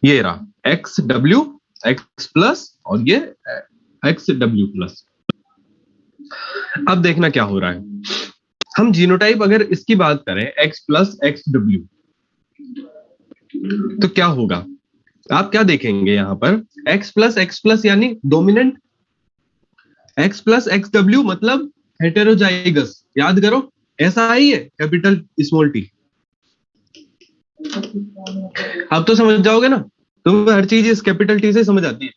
ये रहा x W X plus और ये एक्स डब्ल्यू प्लस। अब देखना क्या हो रहा है। हम जीनोटाइप अगर इसकी बात करें एक्स प्लस एक्स डब्ल्यू, तो क्या होगा? आप क्या देखेंगे यहां पर, एक्स प्लस यानी dominant, x plus X W मतलब हेटेरोजाइगस। याद करो, ऐसा ही है कैपिटल स्मॉल टी। अब तो समझ जाओगे ना, तुम्हें हर चीज इस कैपिटल टी से समझ आती है।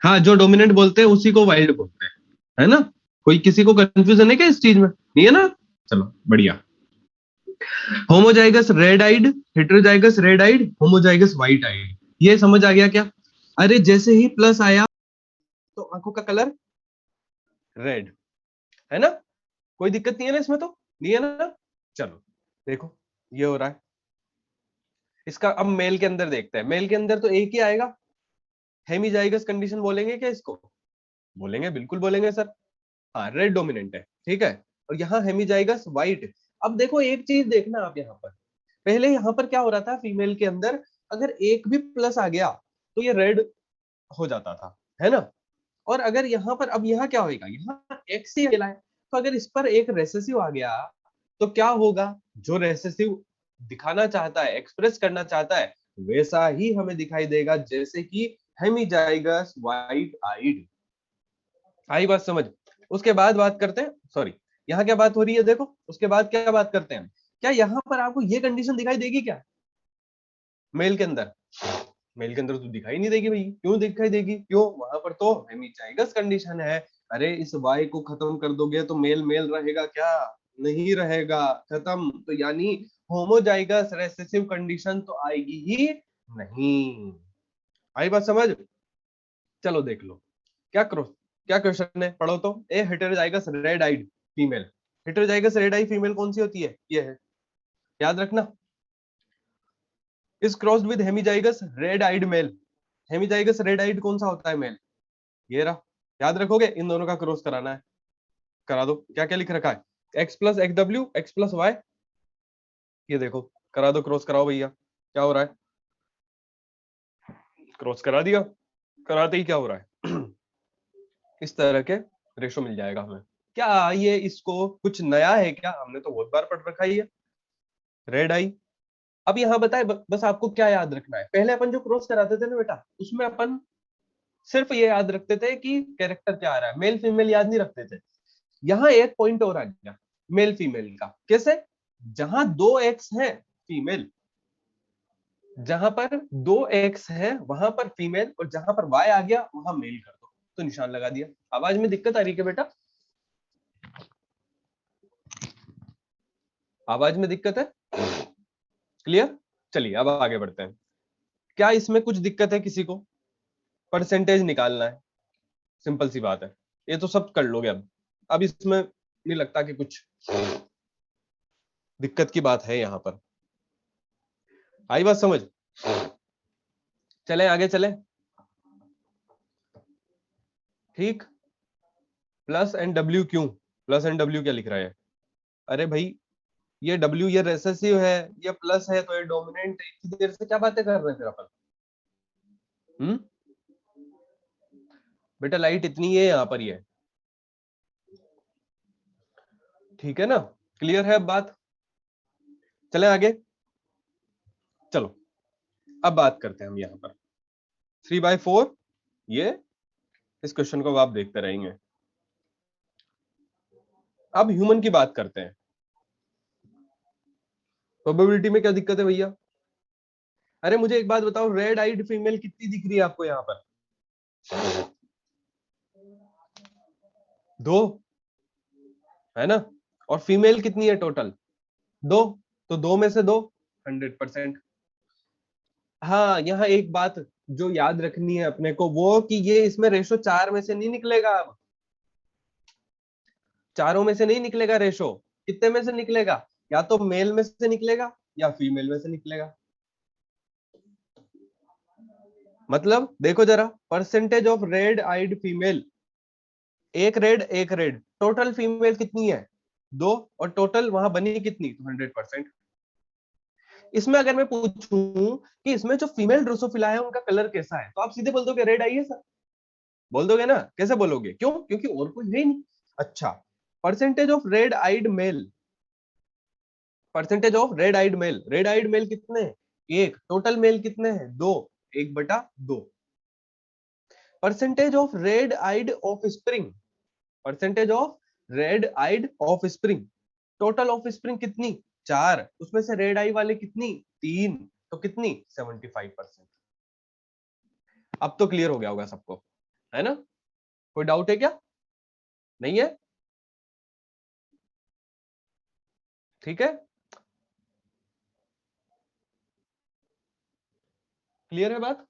हाँ, जो डोमिनेंट बोलते हैं उसी को वाइल्ड बोलते हैं, है ना? कोई किसी को कंफ्यूजन है क्या इस चीज में? नहीं है ना? चलो बढ़िया। Homozygous red eyed, heterozygous red eyed, homozygous white eyed, ये समझ आ गया क्या? अरे जैसे ही प्लस आया तो आंखों का कलर रेड, है ना? कोई दिक्कत नहीं है ना इसमें? तो नहीं है ना? चलो देखो, ये हो रहा है। इसका अब मेल के अंदर देखते हैं। मेल के अंदर तो एक ही आएगा, हेमीजाइगस कंडीशन बोलेंगे क्या इसको? बोलेंगे, बिल्कुल बोलेंगे सर। हाँ, रेड डोमिनेंट है, ठीक है। और यहाँ हेमीजाइगस व्हाइट। अब देखो एक चीज देखना आप यहाँ पर, पहले यहाँ पर क्या हो रहा था फीमेल के अंदर, अगर एक भी प्लस आ गया तो ये रेड हो जाता था, है ना? और अगर यहाँ पर, अब यहाँ क्या होगा, यहाँ एक्स ही अकेला है, तो अगर इस पर एक रेसेसिव आ गया तो क्या होगा? जो रेसेसिव दिखाना चाहता है, एक्सप्रेस करना चाहता है, वैसा ही हमें दिखाई देगा, जैसे कि हेमीजाइगस व्हाइट आइड। आई बात समझ? उसके बाद बात करते हैं, सॉरी, यहाँ क्या बात हो रही है देखो, उसके बाद क्या बात करते हैं। क्या यहाँ पर आपको ये कंडीशन दिखाई देगी क्या मेल के अंदर? मेल के अंदर तो दिखाई नहीं देगी भाई। क्यों दिखाई देगी? क्यों? वहां पर तो हेमीजाइगस कंडीशन है। अरे इस वाई को खत्म कर दोगे तो मेल मेल रहेगा क्या? नहीं रहेगा, खत्म। तो यानी होमोजाइगस रेसेसिव कंडीशन तो आएगी ही नहीं। आई बात समझ? चलो देख लो, क्या करो, क्या क्वेश्चन है, पढ़ो तो। A heterozygous red eyed female, heterozygous red eye female कौन सी होती है? ये है, याद रखना। Is crossed with hemizygous red eyed male. Hemizygous red eyed कौन सा होता है मेल? ये रहा। याद रखोगे, इन दोनों का क्रॉस कराना है, करा दो। क्या क्या लिख रखा है? X plus X W, X plus Y. ये देखो, करा दो, क्रॉस कराओ भैया। क्या हो रहा है? क्रॉस करा दिया। कराते ही क्या हो रहा है? इस तरह के रेशो मिल जाएगा हमें। क्या ये इसको कुछ नया है क्या? हमने तो बहुत बार पढ़ रखा ही है, रेड आई। अब यहाँ बताए, बस आपको क्या याद रखना है। पहले अपन जो क्रॉस कराते थे ना बेटा, उसमें अपन सिर्फ ये याद रखते थे कि कैरेक्टर क्या आ रहा है, मेल फीमेल याद नहीं रखते थे। यहाँ एक पॉइंट और आ गया मेल फीमेल का। कैसे? जहां दो एक्स है फीमेल, जहां पर दो एक्स है वहां पर फीमेल, और जहां पर वाई आ गया वहां मेल कर दो, तो निशान लगा दिया। आवाज में दिक्कत आ रही है बेटा? आवाज में दिक्कत है? क्लियर? चलिए अब आगे बढ़ते हैं। क्या इसमें कुछ दिक्कत है किसी को? परसेंटेज निकालना है, सिंपल सी बात है। ये तो सब कर लोगे अब इसमें नहीं लगता कि कुछ दिक्कत की बात है यहां पर। आई बात समझ? चले आगे चले, ठीक। प्लस एंड डब्ल्यू क्यों? प्लस एंड डब्ल्यू क्या लिख रहा है? अरे भाई, ये डब्ल्यू ये रेसेसिव है, ये प्लस है तो ये डोमिनेंट है। इतनी देर से क्या बातें कर रहे हैं फिर अपन? बेटा लाइट इतनी है यहाँ पर, ये ठीक है ना? क्लियर है अब बात? चले आगे। चलो अब बात करते हैं हम यहाँ पर 3/4। ये इस क्वेश्चन को आप देखते रहेंगे। अब ह्यूमन की बात करते हैं। प्रोबेबिलिटी में क्या दिक्कत है भैया? अरे मुझे एक बात बताओ, रेड आइड फीमेल कितनी दिख रही है आपको यहाँ पर? दो, है ना? और फीमेल कितनी है टोटल? दो। तो दो में से दो, 100%। हाँ, यहाँ एक बात जो याद रखनी है अपने को, वो कि ये इसमें रेशो 4 में से नहीं निकलेगा। अब चारों में से नहीं निकलेगा रेशो। कितने में से निकलेगा? या तो मेल में से निकलेगा या फीमेल में से निकलेगा। मतलब देखो जरा, percentage of red eyed female, एक रेड, टोटल फीमेल कितनी है? दो। और टोटल वहां बनी कितनी? तो 100%। इसमें अगर मैं पूछूं कि इसमें जो फीमेल ड्रोसोफिला है उनका कलर कैसा है, तो आप सीधे बोल दोगे रेड आई है सर, बोल दोगे ना? कैसे बोलोगे? क्यों? क्योंकि और कोई है ही नहीं। अच्छा, percentage of red eyed male, percentage of red eyed male, red eyed male कितने हैं? एक। टोटल मेल कितने हैं? दो। 1/2। Percentage of red eyed offspring, percentage of red eyed offspring, total offspring कितनी? 4, उसमें से रेड आई वाले कितनी? 3, तो कितनी? 75%। अब तो क्लियर हो गया होगा सबको, है ना? कोई डाउट है क्या? नहीं है? ठीक है, क्लियर है बात?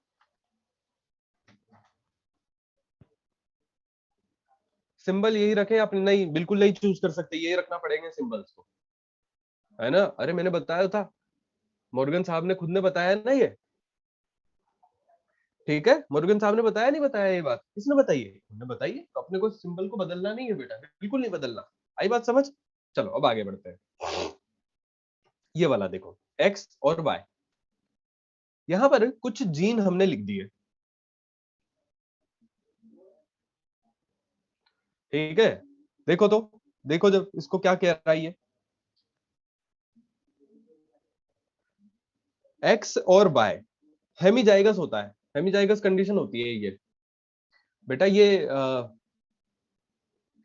सिंबल यही रखे अपने? नहीं, बिल्कुल नहीं चूज कर सकते, यही रखना पड़ेगा सिंबल्स को, है ना? अरे मैंने बताया था, मॉर्गन साहब ने खुद ने बताया है ना ये। ठीक है, मुरुगन साहब ने बताया नहीं बताया? ये बात किसने बताई है? उन्होंने बताई है। तो अपने को सिंबल को बदलना नहीं है बेटा, बिल्कुल नहीं बदलना। आई बात समझ? चलो अब आगे बढ़ते हैं। ये वाला देखो, एक्स और वाई, यहां पर कुछ जीन हमने लिख दिए। ठीक है, देखो तो, देखो जब इसको क्या कह रहा है ये, एक्स और वाई हेमीजाइगस होता है, हेमीजाइगस कंडीशन होती है ये। बेटा ये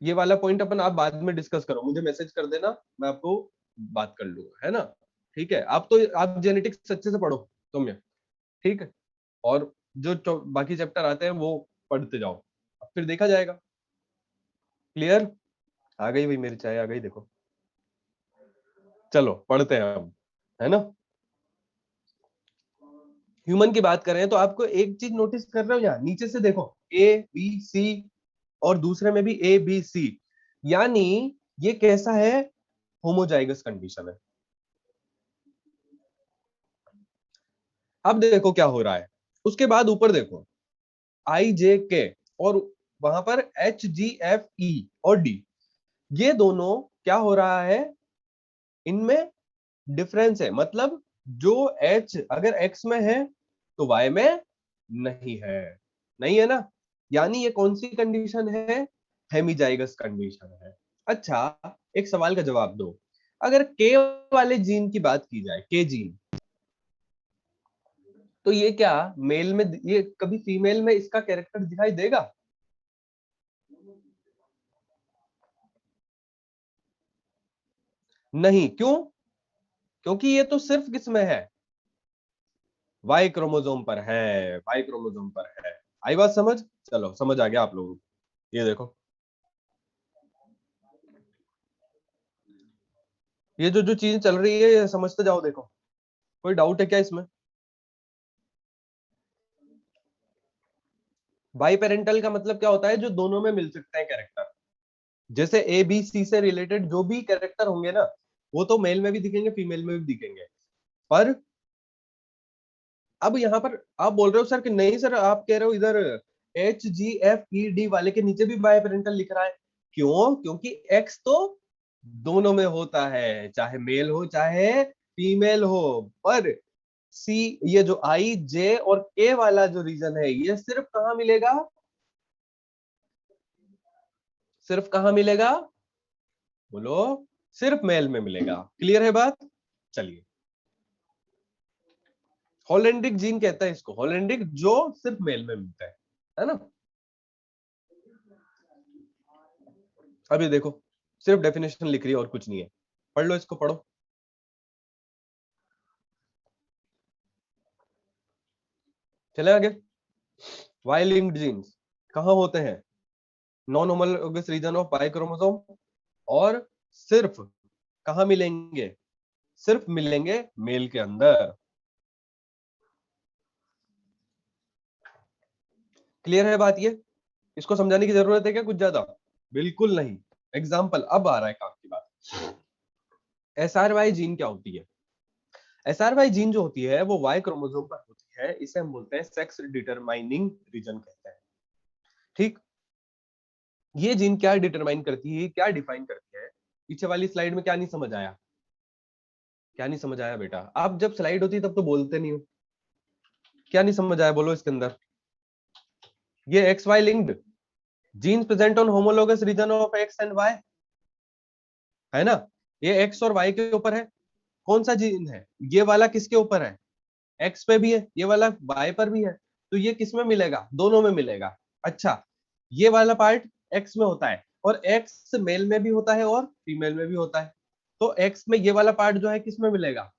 वाला पॉइंट अपन आप बाद में डिस्कस करो, मुझे मैसेज कर देना, मैं आपको बात कर लूंगा, है ना? ठीक है, आप तो आप जेनेटिक्स अच्छे से पढ़ो तुम ये, ठीक है? और जो बाकी चैप्टर आते हैं वो पढ़ते जाओ, अब फिर देखा जाएगा। क्लियर? आ गई भाई मेरी चाय, आ गई देखो। चलो पढ़ते हैं अब, है ना? ह्यूमन की बात करें तो आपको एक चीज नोटिस कर रहे हो, यहाँ नीचे से देखो, ए बी सी, और दूसरे में भी ए बी सी, यानी ये कैसा है? होमोजाइगस कंडीशन है। अब देखो क्या हो रहा है, उसके बाद ऊपर देखो, आई जे के, और वहां पर एच जी एफ ई और डी, ये दोनों क्या हो रहा है? इनमें डिफरेंस है, मतलब जो एच अगर एक्स में है तो वाई में नहीं है, नहीं है ना? यानी ये कौन सी कंडीशन है? हेमीजाइगस कंडीशन है। अच्छा, एक सवाल का जवाब दो, अगर के वाले जीन की बात की जाए, के जीन, तो ये क्या मेल में, ये कभी फीमेल में इसका कैरेक्टर दिखाई देगा? नहीं, क्यों? क्योंकि ये तो सिर्फ किस में है? वाई क्रोमोसोम पर है, वाई क्रोमोसोम पर है। आई बात समझ? चलो समझ आ गया आप लोगों को। ये देखो, ये जो जो चीज चल रही है ये समझते जाओ, देखो कोई डाउट है क्या इसमें? बाई पेरेंटल का मतलब क्या होता है? जो दोनों में मिल सकते हैं कैरेक्टर, जैसे ए बी सी से रिलेटेड जो भी कैरेक्टर होंगे ना, वो तो मेल में भी दिखेंगे फीमेल में भी दिखेंगे। पर अब यहाँ पर आप बोल रहे हो सर कि नहीं सर, आप कह रहे हो इधर H G F E D वाले के नीचे भी बाय पेरेंटल लिख रहा है। क्यों? क्योंकि एक्स तो दोनों में होता है, चाहे मेल हो चाहे फीमेल हो। पर सी, ये जो आई जे और के वाला जो रीजन है, ये सिर्फ कहां मिलेगा? सिर्फ कहां मिलेगा? बोलो। सिर्फ मेल में मिलेगा। क्लियर है बात? चलिए, होलेंड्रिक जीन कहता है इसको, होलेंड्रिक, जो सिर्फ मेल में मिलता है ना? अभी देखो, सिर्फ डेफिनेशन लिख रही है और कुछ नहीं है, पढ़ लो इसको, पढ़ो। चले आगे। वाई लिंक्ड जीन्स कहां होते हैं? Non homologous region of Y chromosome, और सिर्फ कहां मिलेंगे? सिर्फ मिलेंगे मेल के अंदर। क्लियर है बात ये? इसको समझाने की जरूरत है क्या कुछ ज्यादा? बिल्कुल नहीं। एग्जाम्पल अब आ रहा है काम की बात। एस आर वाई जीन क्या होती है? एस आर वाई जीन जो होती है वो वाई क्रोमोसोम पर होती है, इसे हम बोलते हैं सेक्स डिटरमाइनिंग रीजन कहते हैं। ठीक, ये जीन क्या डिटरमाइन करती है, क्या डिफाइन करती है? पीछे वाली स्लाइड में क्या नहीं समझ आया? क्या नहीं समझ आया बेटा? आप जब स्लाइड होती है तब तो बोलते नहीं हो। क्या नहीं समझ आया बोलो इसके अंदर? ये X Y linked genes present on homologous region of X and Y, है ना? ये एक्स और वाई के ऊपर है। कौन सा जीन है ये वाला? किसके ऊपर है? एक्स पे भी है, ये वाला वाई पर भी है। तो ये किस में मिलेगा? दोनों में मिलेगा। अच्छा, ये वाला पार्ट एक्स में होता है, और एक्स मेल में भी होता है और फीमेल में भी होता है। तो एक्स में ये वाला पार्ट जो है किस में मिलेगा?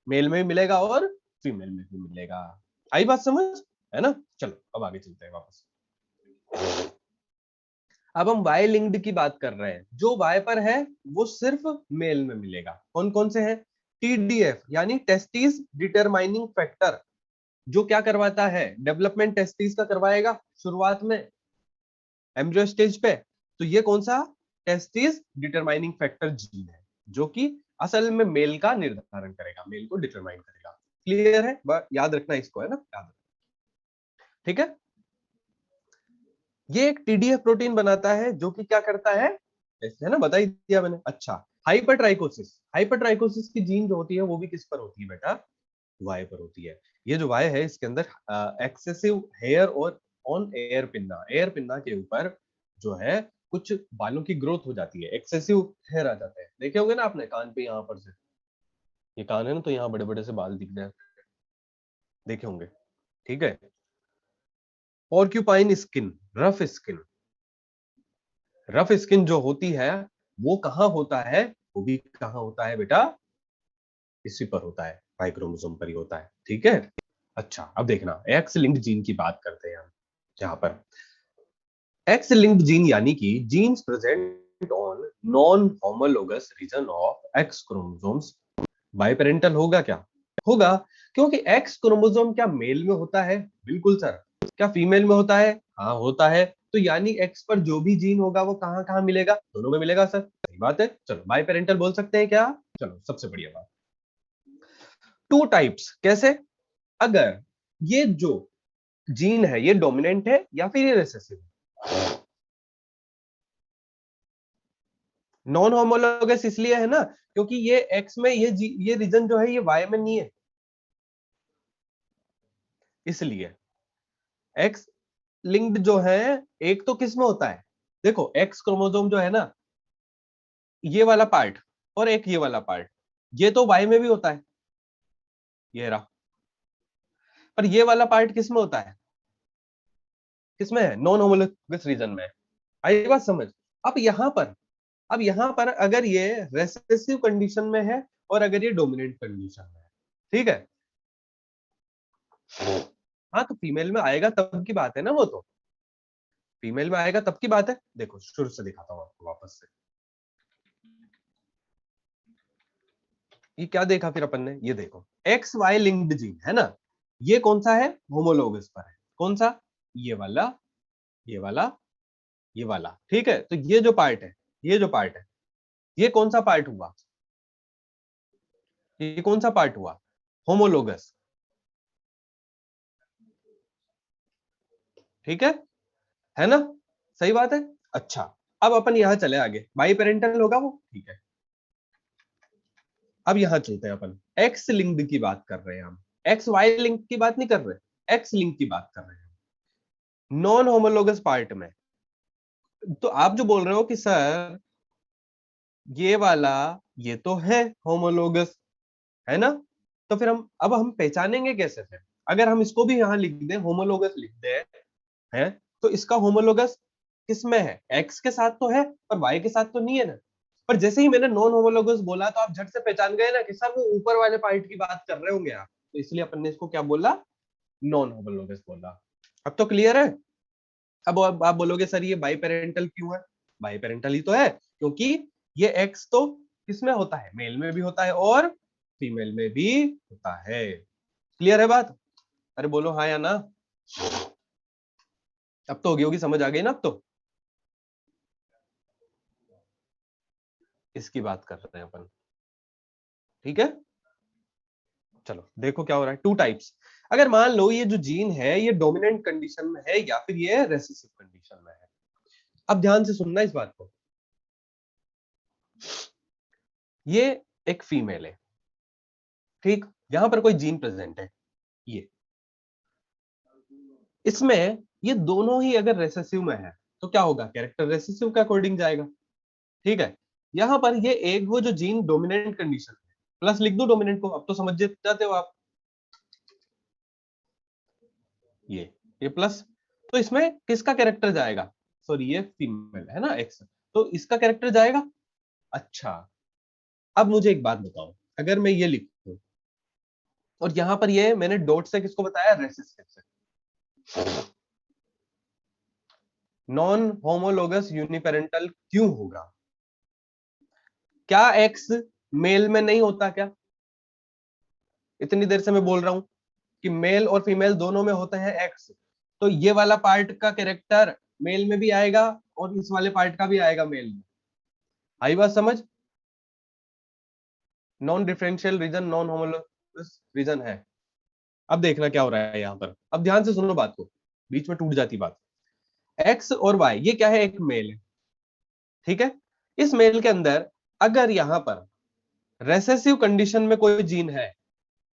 मेल में भी मिलेगा और फीमेल में भी मिलेगा। आई बात समझ? है ना? चलो अब आगे चलते हैं वापस। अब हम वाई लिंक्ड की बात कर रहे हैं। जो वाई पर है वो सिर्फ मेल में मिलेगा। कौन कौन से हैं? टीडीएफ यानी टेस्टिस डिटरमाइनिंग फैक्टर, जो क्या करवाता है? डेवलपमेंट टेस्टिस का करवाएगा शुरुआत में एम्ब्रियो स्टेज पे। तो ये कौन सा? टेस्टिस डिटरमाइनिंग फैक्टर जीन है, जो कि असल में मेल का निर्धारण करेगा, मेल को डिटरमाइन करेगा। क्लियर है? याद रखना इसको, है ना? याद रखना। ठीक है। ये एक टीडीएफ प्रोटीन बनाता है जो कि क्या करता है? ऐसे है ना, बता ही दिया मैंने। अच्छा, हाइपरट्राइकोसिस, हाइपरट्राइकोसिस की जीन जो होती है वो भी किस पर होती है बेटा? वाई पर होती है। ये जो वाई है इसके अंदर एक्सेसिव हेयर और on air pinna, air pinna के ऊपर जो है कुछ बालों की ग्रोथ हो जाती है, एक्सेसिव हेयर आ जाते हैं। देखे होंगे ना आपने कान पे, यहाँ पर से, ये कान है ना, तो यहाँ बड़े बड़े से बाल दिख रहे हैं, देखे होंगे। ठीक है। Porcupine skin, rough skin, rough skin जो होती है वो कहां होता है? वो भी कहां होता है बेटा? इसी पर होता है, वाई क्रोमोसोम पर ही होता है। ठीक है। अच्छा, अब देखना एक्स लिंक्ड जीन की बात करते हैं हम। यहाँ पर एक्स लिंक्ड जीन यानी कि genes present on non homologous region of X chromosomes biparental होगा क्या? होगा, क्योंकि एक्स क्रोमोसोम क्या मेल में होता है? बिल्कुल सर। क्या फीमेल में होता है? हाँ होता है। तो यानी एक्स पर जो भी जीन होगा वो कहां कहां मिलेगा? दोनों में मिलेगा सर। सही बात है। चलो बाइपेरेंटल बोल सकते हैं क्या? चलो सबसे बढ़िया बात। टू टाइप्स कैसे? अगर ये जो जीन है ये डोमिनेंट है या फिर ये रिसेसिव है। नॉन होमोलोगस इसलिए है ना क्योंकि ये एक्स में ये रीजन जो है ये वाई में नहीं है, इसलिए एक्स लिंक्ड जो है एक तो किस में होता है? देखो एक्स क्रोमोसोम जो है ना, ये वाला पार्ट और एक ये वाला पार्ट, ये तो वाई में भी होता है, ये रहा। पर ये वाला पार्ट किस में होता है? किसमें है? नॉन होमोलोगस रीजन में। आई बात समझ? अब यहां पर, अब यहां पर अगर ये रेसेसिव कंडीशन में है और अगर ये डोमिनेंट कंडीशन में है, ठीक है, हाँ तो फीमेल में आएगा तब की बात है ना, वो तो फीमेल में आएगा तब की बात है। देखो शुरू से दिखाता हूं आपको वापस से। ये क्या देखा फिर अपन ने? ये देखो एक्स वाई लिंक्ड जीन है ना, ये कौन सा है? होमोलोगस पर है। कौन सा? ये वाला, ये वाला, ये वाला। ठीक है। तो ये जो पार्ट है, ये जो पार्ट है, ये कौन सा पार्ट हुआ? ये कौन सा पार्ट हुआ? होमोलोगस। ठीक है ना? सही बात है। अच्छा, अब अपन यहां चले आगे, बाई पेरेंटल होगा वो, ठीक है। अब यहां चलते हैं अपन, एक्स लिंक्ड की बात कर रहे हैं हम, एक्स वाई लिंक की बात नहीं कर रहे, एक्स लिंक की बात कर रहे हैं नॉन होमोलोगस पार्ट में। तो आप जो बोल रहे हो कि सर ये वाला, ये तो है होमोलोगस, है ना? तो फिर हम अब हम पहचानेंगे कैसे फिर? अगर हम इसको भी यहां लिख दें, होमोलोगस लिख दें, है, तो इसका होमोलोगस किसमें है? एक्स के साथ तो है पर वाई के साथ तो नहीं है ना। पर जैसे ही मैंने नॉन होमोलोगस बोला तो आप झट से पहचान गए ना कि सर वो ऊपर वाले पार्ट की बात कर रहे होंगे आप, तो इसलिए अपन ने इसको क्या बोला? नॉन होमोलोगस बोला। अब तो क्लियर है? अब आप बोलोगे सर ये बाई पेरेंटल क्यों है? बाई पेरेंटल ही तो है क्योंकि ये एक्स तो किसमें होता है? मेल में भी होता है और फीमेल में भी होता है। क्लियर है बात? अरे बोलो हाँ या ना। अब तो होगी होगी, समझ आ गई ना अब तो? इसकी बात कर रहे हैं अपन। ठीक है। चलो देखो क्या हो रहा है। टू टाइप्स, अगर मान लो ये जो जीन है ये डोमिनेंट कंडीशन में है या फिर ये रेसेसिव कंडीशन में है। अब ध्यान से सुनना इस बात को। ये एक फीमेल है, ठीक, यहां पर कोई जीन प्रेजेंट है, ये इसमें ये दोनों ही अगर रेसेसिव में है तो क्या होगा, कैरेक्टर रेसेसिव के अकॉर्डिंग जाएगा। ठीक है, यहां पर ये एक वो जो जीन डोमिनेंट कंडीशन है, प्लस लिख दो डोमिनेंट को, अब तो समझ जाते हो आप, ये प्लस, तो इसमें किसका कैरेक्टर जाएगा, सॉरी ये फीमेल है ना एक्स, तो इसका कैरेक्टर जाएगा। अच्छा, अब मुझे एक बात बताओ, अगर मैं ये लिखूं और यहां पर ये मैंने डॉट से किसको बताया, रेसिस्टिव से, नॉन होमोलोगस यूनिपेरेंटल क्यों होगा, क्या एक्स मेल में नहीं होता क्या, इतनी देर से मैं बोल रहा हूं कि मेल और फीमेल दोनों में होता है एक्स, तो ये वाला पार्ट का कैरेक्टर मेल में भी आएगा और इस वाले पार्ट का भी आएगा मेल में, आई बात समझ, non differential region non homologous region है। अब देखना क्या हो रहा है यहां पर, अब ध्यान से सुनो बात को, बीच में टूट जाती बात। एक्स और वाई ये क्या है, एक मेल है, ठीक है, इस मेल के अंदर अगर यहां पर रेसेसिव कंडीशन में कोई जीन है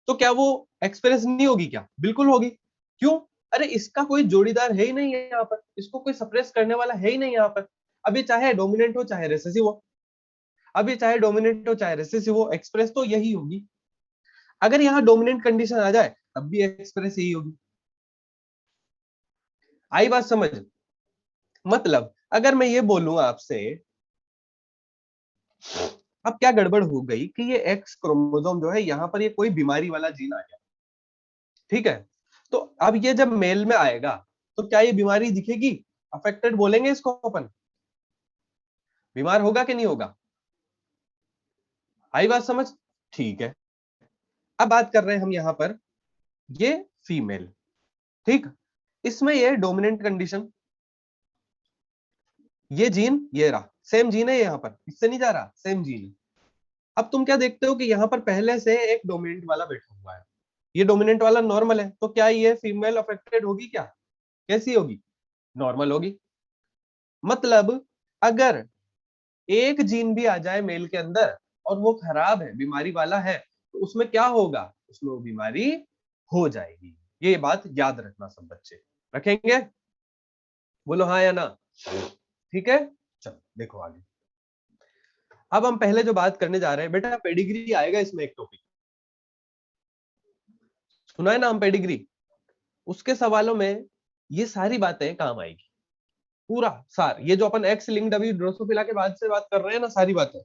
तो क्या वो एक्सप्रेस नहीं होगी क्या, बिल्कुल होगी, क्यों, अरे इसका कोई जोड़ीदार है ही नहीं है यहाँ पर, इसको कोई सप्रेस करने वाला है ही नहीं यहाँ पर, अभी चाहे डोमिनेंट हो चाहे रेसेसिव हो, अभी चाहे डोमिनेंट हो चाहे रेसेसिव हो, एक्सप्रेस तो यही होगी, अगर यहाँ डोमिनेंट कंडीशन आ जाए तब भी एक्सप्रेस यही होगी, आई बात समझ, मतलब अगर मैं ये बोलूं आपसे, अब क्या गड़बड़ हो गई कि ये एक्स क्रोमोसोम जो है यहाँ पर ये कोई बीमारी वाला जीन आ गया, ठीक है, तो अब ये जब मेल में आएगा तो क्या ये बीमारी दिखेगी, अफेक्टेड बोलेंगे इसको अपन, बीमार होगा कि नहीं होगा, आई बात समझ, ठीक है, अब बात कर रहे हैं हम यहां पर, ये फीमेल, ठीक, इसमें ये डोमिनेंट कंडीशन, ये जीन ये रहा, सेम जीन है यहाँ पर, इससे नहीं जा रहा, सेम जीन है, अब तुम क्या देखते हो कि यहाँ पर पहले से एक डोमिनेंट वाला बैठा हुआ है, ये डोमिनेंट वाला नॉर्मल है, तो क्या ये फीमेल अफेक्टेड होगी क्या, कैसी होगी, नॉर्मल होगी, मतलब अगर एक जीन भी आ जाए मेल के अंदर और वो खराब है बीमारी वाला है तो उसमें क्या होगा, उसमें वो बीमारी हो जाएगी, ये बात याद रखना सब बच्चे, रखेंगे, बोलो हाँ या ना, ठीक है, चलो देखो आगे, अब हम पहले जो बात करने जा रहे हैं बेटा, पेडिग्री आएगा इसमें एक टॉपिक, सुना है ना हम पेडिग्री, उसके सवालों में ये सारी बातें काम आएगी, पूरा सार, ये जो अपन एक्स लिंक्ड अभी ड्रोसोफिला के बाद से बात कर रहे हैं ना, सारी बातें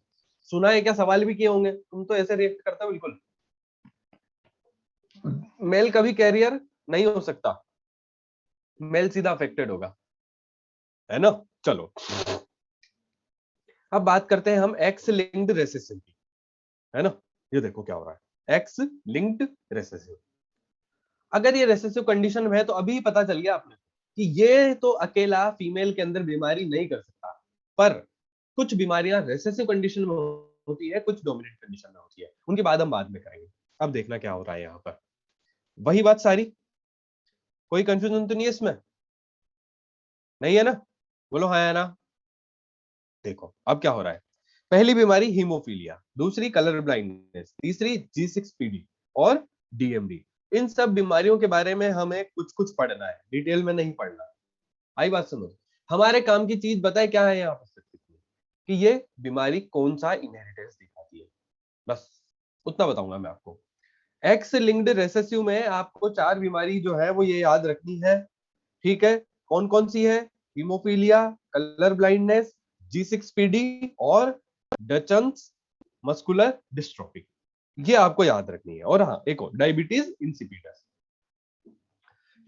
सुना है क्या, सवाल भी किए होंगे, तुम तो ऐसे रिएक्ट करते हो बिल्कुल, मेल कभी कैरियर नहीं हो सकता, मेल सीधा अफेक्टेड होगा, है ना, चलो अब बात करते हैं हम एक्स लिंक्ड रेसेसिव की, है ना, ये देखो क्या हो रहा है, एक्स लिंक्ड रेसेसिव, अगर ये रेसेसिव कंडीशन में है तो अभी पता चल गया आपने कि ये तो अकेला फीमेल के अंदर बीमारी नहीं कर सकता, पर कुछ बीमारियां रेसेसिव कंडीशन में होती है, कुछ डोमिनेंट कंडीशन में होती है, उनके बाद हम बाद में करेंगे, अब देखना क्या हो रहा है यहाँ पर, वही बात सारी, कोई कंफ्यूजन तो नहीं है इसमें, नहीं है ना, बोलो हाँ या ना, देखो अब क्या हो रहा है, पहली बीमारी हीमोफीलिया, दूसरी कलर ब्लाइंडनेस, तीसरी G6PD और DMD, इन सब बीमारियों के बारे में हमें कुछ कुछ पढ़ना है, डिटेल में नहीं पढ़ना, आई बात समझ, हमारे काम की चीज बताए क्या है यहाँ पर सिर्फ कि ये बीमारी कौन सा इनहेरिटेंस दिखाती है, बस उतना बताऊंगा मैं आपको, एक्स लिंक्ड रेसेसिव में आपको चार बीमारी जो है वो ये याद रखनी है, ठीक है, कौन कौन सी है, हीमोफीलिया, कलर ब्लाइंडनेस, G6PD और डचन्स मस्कुलर डिस्ट्रोफी, ये आपको याद रखनी है, और हाँ एक और डायबिटीज इंसिपिडस,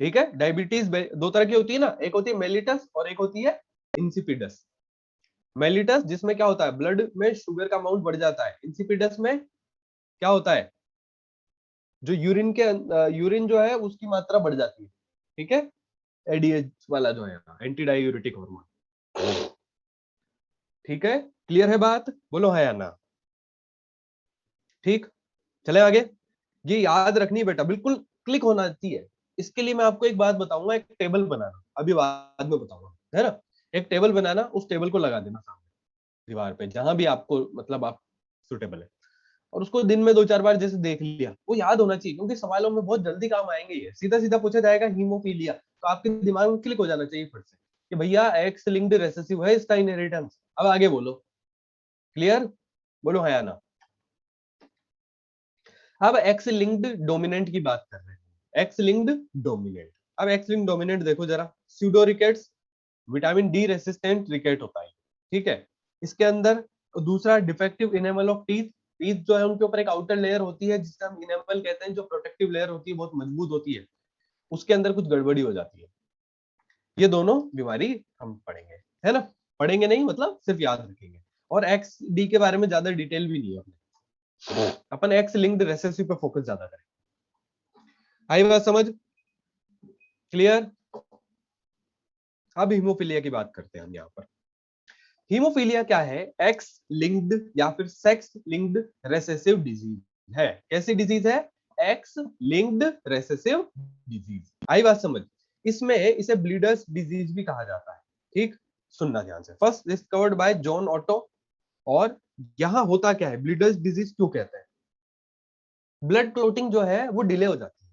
ठीक है, डायबिटीज दो तरह की होती है ना, एक होती है मेलिटस और एक होती है इंसिपिडस, मेलिटस जिसमें क्या होता है ब्लड में शुगर का अमाउंट बढ़ जाता है, इंसिपिडस में क्या होता है, जो यूरिन जो है उसकी मात्रा बढ़ जाती है, ठीक है, एडीएच वाला जो है एंटी डायूरेटिक हार्मोन, ठीक है, क्लियर है बात, बोलो है या ना, ठीक, चले आगे, ये याद रखनी बेटा, बिल्कुल क्लिक होना चाहिए, इसके लिए मैं आपको एक बात बताऊंगा, एक टेबल बनाना, अभी बाद में बताऊंगा, है ना, एक टेबल बनाना, उस टेबल को लगा देना सामने दीवार पे, जहां भी आपको मतलब आप सुटेबल है, और उसको दिन में 2-4 बार जैसे देख लिया, वो याद होना चाहिए, क्योंकि सवालों में बहुत जल्दी काम आएंगे। ये सीधा सीधा पूछा जाएगा हीमोफीलिया, तो आपके दिमाग में क्लिक हो जाना चाहिए फिर से कि भैया एक्स लिंक्ड रेसेसिव है इसका इनहेरिटेंस। अब आगे बोलो, क्लियर, बोलो है या ना। अब एक्स लिंक्ड डोमिनेंट की बात कर रहे हैं, एक्स लिंक्ड डोमिनेंट। अब एक्स लिंक्ड डोमिनेंट देखो जरा, pseudo rickets, vitamin D resistant ricket होता है, ठीक है। इसके अंदर दूसरा defective enamel of teeth, teeth जो है उनके ऊपर एक आउटर लेयर होती है जिसे हम इनेमल कहते हैं, जो प्रोटेक्टिव लेयर होती है बहुत मजबूत होती है, उसके अंदर कुछ गड़बड़ी हो जाती है। ये दोनों बीमारी हम पढ़ेंगे, है ना। पढ़ेंगे नहीं मतलब सिर्फ याद रखेंगे। और एक्स डी के बारे में ज्यादा डिटेल भी नहीं है अपने, अपन एक्स लिंक्ड रेसेसिव पे फोकस ज्यादा करें। आई बात समझ, क्लियर। अब हीमोफीलिया की बात करते हैं हम यहाँ पर। हीमोफीलिया क्या है, एक्स लिंक्ड या फिर सेक्स लिंक्ड रेसेसिव डिजीज है। कैसी डिजीज है, एक्स लिंक्ड रेसेसिव डिजीज। आई बात समझ। इसमें इसे ब्लीडर्स डिजीज भी कहा जाता है, ठीक। सुनना ध्यान से, first discovered by John auto. और यहां होता क्या है, ब्लीडर्स डिजीज क्यों कहते हैं, ब्लड क्लोटिंग जो है वो डिले हो जाती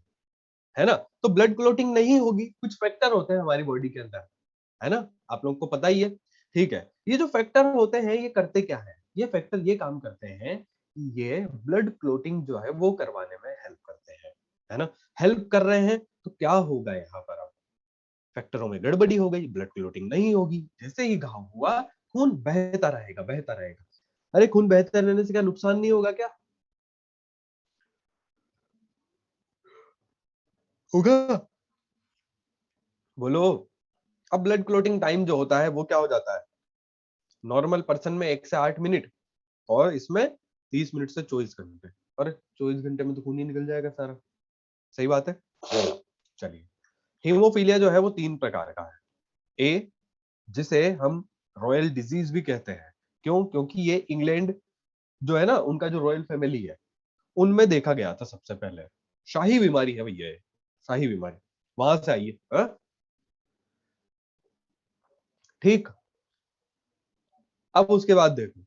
है ना। तो ब्लड क्लोटिंग नहीं होगी, कुछ फैक्टर होते हैं हमारी बॉडी के अंदर, है ना, आप लोगों को पता ही है, ठीक है। ये जो फैक्टर होते हैं ये करते क्या है, ये फैक्टर ये काम करते हैं, ये ब्लड क्लोटिंग जो है वो करवाने में हेल्प करते हैं, है ना। हेल्प कर रहे हैं तो क्या होगा यहाँ पर, अब फैक्टरों में गड़बड़ी हो गई, ब्लड क्लोटिंग नहीं होगी, जैसे ही घाव हुआ खून बहता रहेगा, बहता रहेगा। अरे खून बहते रहने से क्या नुकसान नहीं होगा क्या, होगा, बोलो। अब ब्लड क्लोटिंग टाइम जो होता है वो क्या हो जाता है, नॉर्मल पर्सन में 1 से 8 मिनट, और इसमें 30 मिनट से 24 घंटे। अरे 24 घंटे में तो खून ही निकल जाएगा सारा, सही बात है। चलिए, हीमोफीलिया जो है वो 3 प्रकार का है। ए, जिसे हम रॉयल डिजीज भी कहते हैं, क्यों, क्योंकि ये इंग्लैंड जो है ना, उनका जो रॉयल फैमिली है उनमें देखा गया था सबसे पहले। शाही बीमारी है भैया ये, शाही बीमारी, वहां से आई है, ठीक। अब उसके बाद देखो,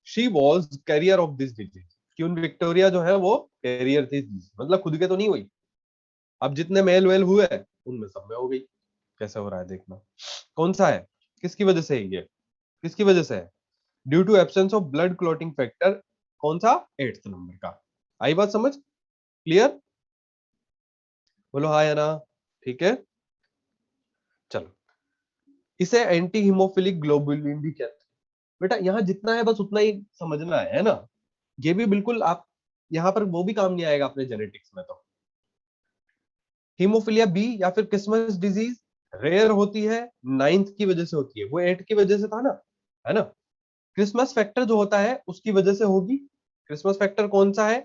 she was carrier of this disease, queen Victoria जो है वो कैरियर थी, मतलब खुद के तो नहीं हुई, अब जितने मेल वेल हुए उनमें सब में हो गई। कैसे हो रहा है देखना, कौन सा है, किसकी वजह से है ये, किसकी वजह से है, due to absence of blood clotting factor, कौन सा, 8th नंबर का। आई बात समझ, क्लियर, बोलो हाँ या ना, ठीक है। चलो, इसे एंटी हीमोफिलिक ग्लोबुलिन भी कहते हैं। बेटा यहाँ जितना है बस उतना ही समझना है ना, ये भी बिल्कुल आप यहाँ पर वो भी काम नहीं आएगा अपने जेनेटिक्स में। तो हीमोफिलिया बी या फिर क्रिसमस डिजीज रेयर होती है, 9th की वजह से होती है, वो 8 की वजह से था ना, है ना। क्रिसमस फैक्टर जो होता है उसकी वजह से होगी। क्रिसमस फैक्टर कौन सा है,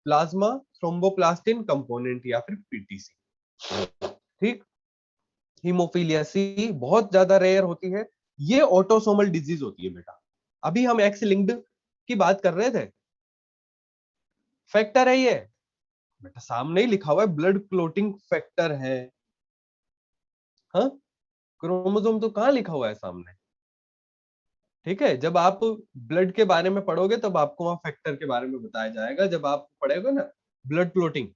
प्लाज्मा थ्रोम्बोप्लास्टिन कंपोनेंट या फिर पीटीसी, ठीक। हीमोफीलिया सी बहुत ज्यादा रेयर होती है, ये ऑटोसोमल डिजीज होती है बेटा। अभी हम एक्स लिंक्ड की बात कर रहे थे, फैक्टर है ये, बेटा सामने ही लिखा हुआ है ब्लड क्लोटिंग फैक्टर है, हाँ, क्रोमोसोम तो कहाँ लिखा हुआ है सामने, ठीक है। जब आप ब्लड के बारे में पढ़ोगे तब आपको वहां फैक्टर के बारे में बताया जाएगा, जब आप पढ़ोगे ना ब्लड क्लोटिंग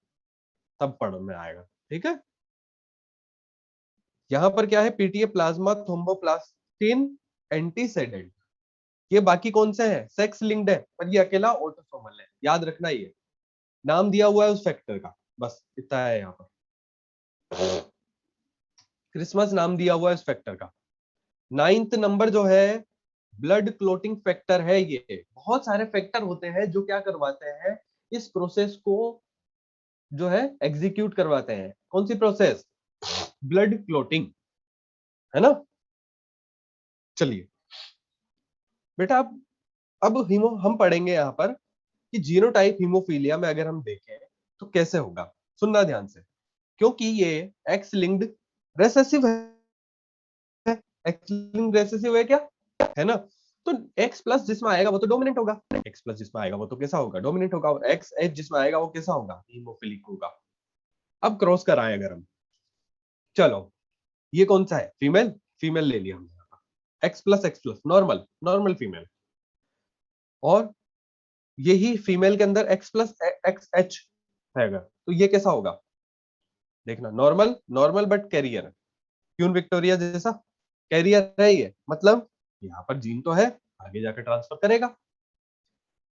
तब पढ़ में आएगा, ठीक है। यहाँ पर क्या है, पीटीए प्लाज्मा थ्रोम्बोप्लास्टिन एंटीसेडेंट, ये बाकी कौन से हैं, सेक्स लिंक्ड है, पर ये अकेला ऑटोसोमल है, याद रखना, ये नाम दिया हुआ है उस फैक्टर का, बस इतना है यहाँ पर, क्रिसमस नाम दिया हुआ है उस फैक्टर का। 9th नंबर जो है ब्लड क्लोटिंग फैक्टर है, ये बहुत सारे फैक्टर होते हैं जो क्या करवाते हैं, इस प्रोसेस को जो है एग्जीक्यूट करवाते हैं, कौन सी प्रोसेस, ब्लड क्लोटिंग, है ना। चलिए बेटा, अब हीमो हम पढ़ेंगे यहाँ पर कि जीनोटाइप हीमोफीलिया में अगर हम देखें तो कैसे होगा, सुनना ध्यान से, क्योंकि ये एक्स लिंक्ड रेसेसिव है, एक्स लिंक्ड रेसेसिव है क्या, है ना। तो एक्स प्लस जिसमें आएगा वो तो डोमिनेंट होगा, एक्स प्लस जिसमें आएगा वो तो कैसा होगा, डोमिनेंट होगा, और एक्स एच जिसमें आएगा वो कैसा होगा, हीमोफिलिक होगा। अब क्रॉस कराएं अगर हम, चलो ये कौन सा है, फीमेल, फीमेल ले लिया हमने, x plus normal, normal female, और यही फीमेल के अंदर X प्लस एक्स एच रहेगा, तो ये कैसा होगा? देखना, normal normal but carrier, queen Victoria जैसा कैरियर है ये, मतलब यहाँ पर जीन तो है, आगे जाकर ट्रांसफर करेगा।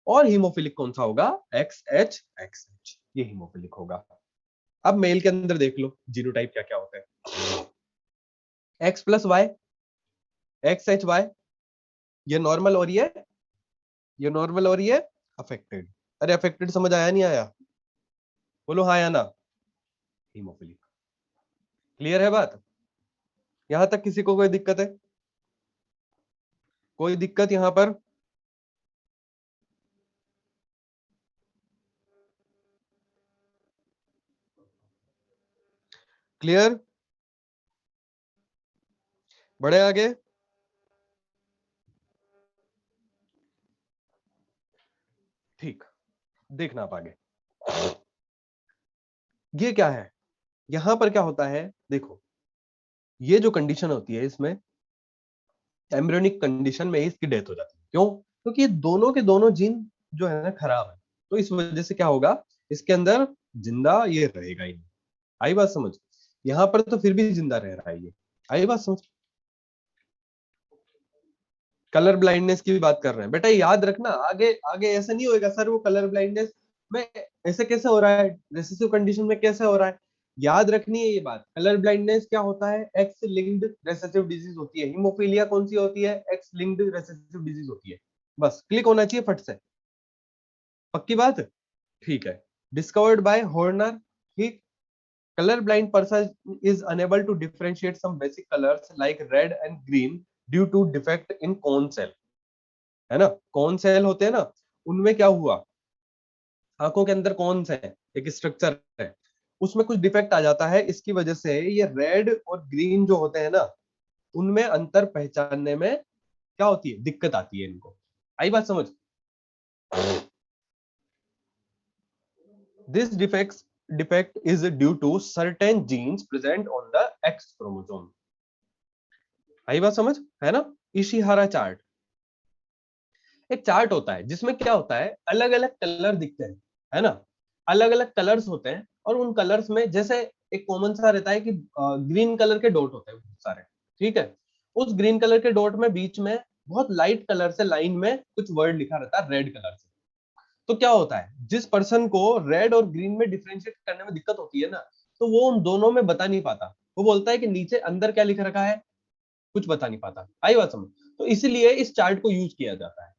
और हीमोफिलिक कौन सा होगा? XH, ये हीमोफिलिक होगा। अब मेल के अंदर देख लो जीनोटाइप क्या क्या होता है। X प्लस वाई, XHY, ये नॉर्मल और ये नॉर्मल और ये अफेक्टेड। अरे अफेक्टेड समझ आया नहीं आया? बोलो हाँ या ना। हीमोफिलिक। क्लियर है बात? यहां तक किसी को कोई दिक्कत है? कोई दिक्कत यहां पर? क्लियर? बढ़े आगे? ठीक, देखना आप आगे। ये क्या है? यहां पर क्या होता है देखो, ये जो कंडीशन होती है इसमें एम्ब्रियोनिक कंडीशन में इसकी डेथ हो जाती है। क्यों? क्योंकि ये दोनों के दोनों जीन जो है ना खराब है, तो इस वजह से क्या होगा, इसके अंदर जिंदा ये रहेगा ही नहीं। आई बात समझ? यहां पर तो फिर भी जिंदा रह रहा है ये। आई बात समझ? कलर ब्लाइंडनेस की भी बात कर रहे हैं बेटा, याद रखना आगे आगे ऐसे नहीं होएगा सर वो कलर ब्लाइंडनेस में ऐसे कैसे हो रहा है, रिसेसिव कंडीशन में कैसे हो रहा है। याद रखनी है ये बात, कलर ब्लाइंडनेस क्या होता है? एक्स लिंक्ड रेसेसिव डिजीज होती है। हीमोफीलिया कौन सी होती है? एक्स लिंक्ड रेसेसिव डिजीज होती है। बस क्लिक होना चाहिए फट से। पक्की बात? ठीक है। Discovered by Horner. ठीक। color blind person is unable to differentiate some basic colors like red and green due to defect in cone cell। है ना, कौन सेल होते हैं ना, उनमें क्या हुआ, आंखों के अंदर कौन सा है एक स्ट्रक्चर है, उसमें कुछ डिफेक्ट आ जाता है, इसकी वजह से ये रेड और ग्रीन जो होते हैं ना, उनमें अंतर पहचानने में क्या होती है, दिक्कत आती है इनको। आई बात समझ? This defect is due to certain genes present on the X chromosome. आई बात समझ? है ना। इशिहारा चार्ट एक चार्ट होता है जिसमें क्या होता है, अलग अलग कलर दिखते हैं, है ना, अलग अलग कलर्स होते हैं, और उन कलर्स में जैसे एक कॉमन सा रहता है कि ग्रीन कलर के डॉट होते हैं बहुत सारे। ठीक है। उस ग्रीन कलर के डॉट में बीच में बहुत लाइट कलर से लाइन में कुछ वर्ड लिखा रहता है रेड कलर से। तो क्या होता है, जिस पर्सन को रेड और ग्रीन में डिफरेंशिएट करने में दिक्कत होती है ना, तो वो उन दोनों में बता नहीं पाता, वो बोलता है कि नीचे अंदर क्या लिख रखा है, कुछ बता नहीं पाता। आई बात समझ? तो इसीलिए इस चार्ट को यूज किया जाता है।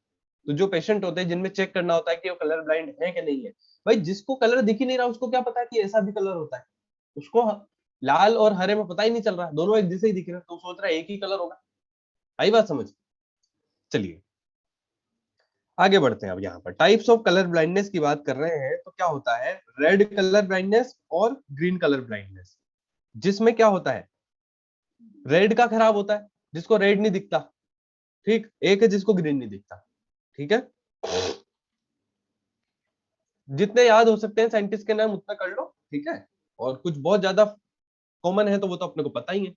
तो जो पेशेंट होते हैं जिनमें चेक करना होता है कि वो कलर ब्लाइंड है कि नहीं है, भाई जिसको कलर दिख ही नहीं रहा उसको क्या पता है कि ऐसा भी कलर होता है, उसको लाल और हरे में पता ही नहीं चल रहा, दोनों एक जैसे ही दिख रहे हैं, तो सोच रहा है एक ही कलर होगा। आई बात समझ? चलिए आगे बढ़ते हैं। अब यहाँ पर टाइप्स ऑफ कलर ब्लाइंडनेस की बात कर रहे हैं, तो क्या होता है, रेड कलर ब्लाइंडनेस और ग्रीन कलर ब्लाइंडनेस, जिसमें क्या होता है, रेड का खराब होता है जिसको रेड नहीं दिखता, ठीक, एक है जिसको ग्रीन नहीं दिखता। ठीक है, जितने याद हो सकते हैं साइंटिस्ट के नाम उतना कर लो। ठीक है, और कुछ बहुत ज्यादा कॉमन है तो वो तो अपने को पता ही है।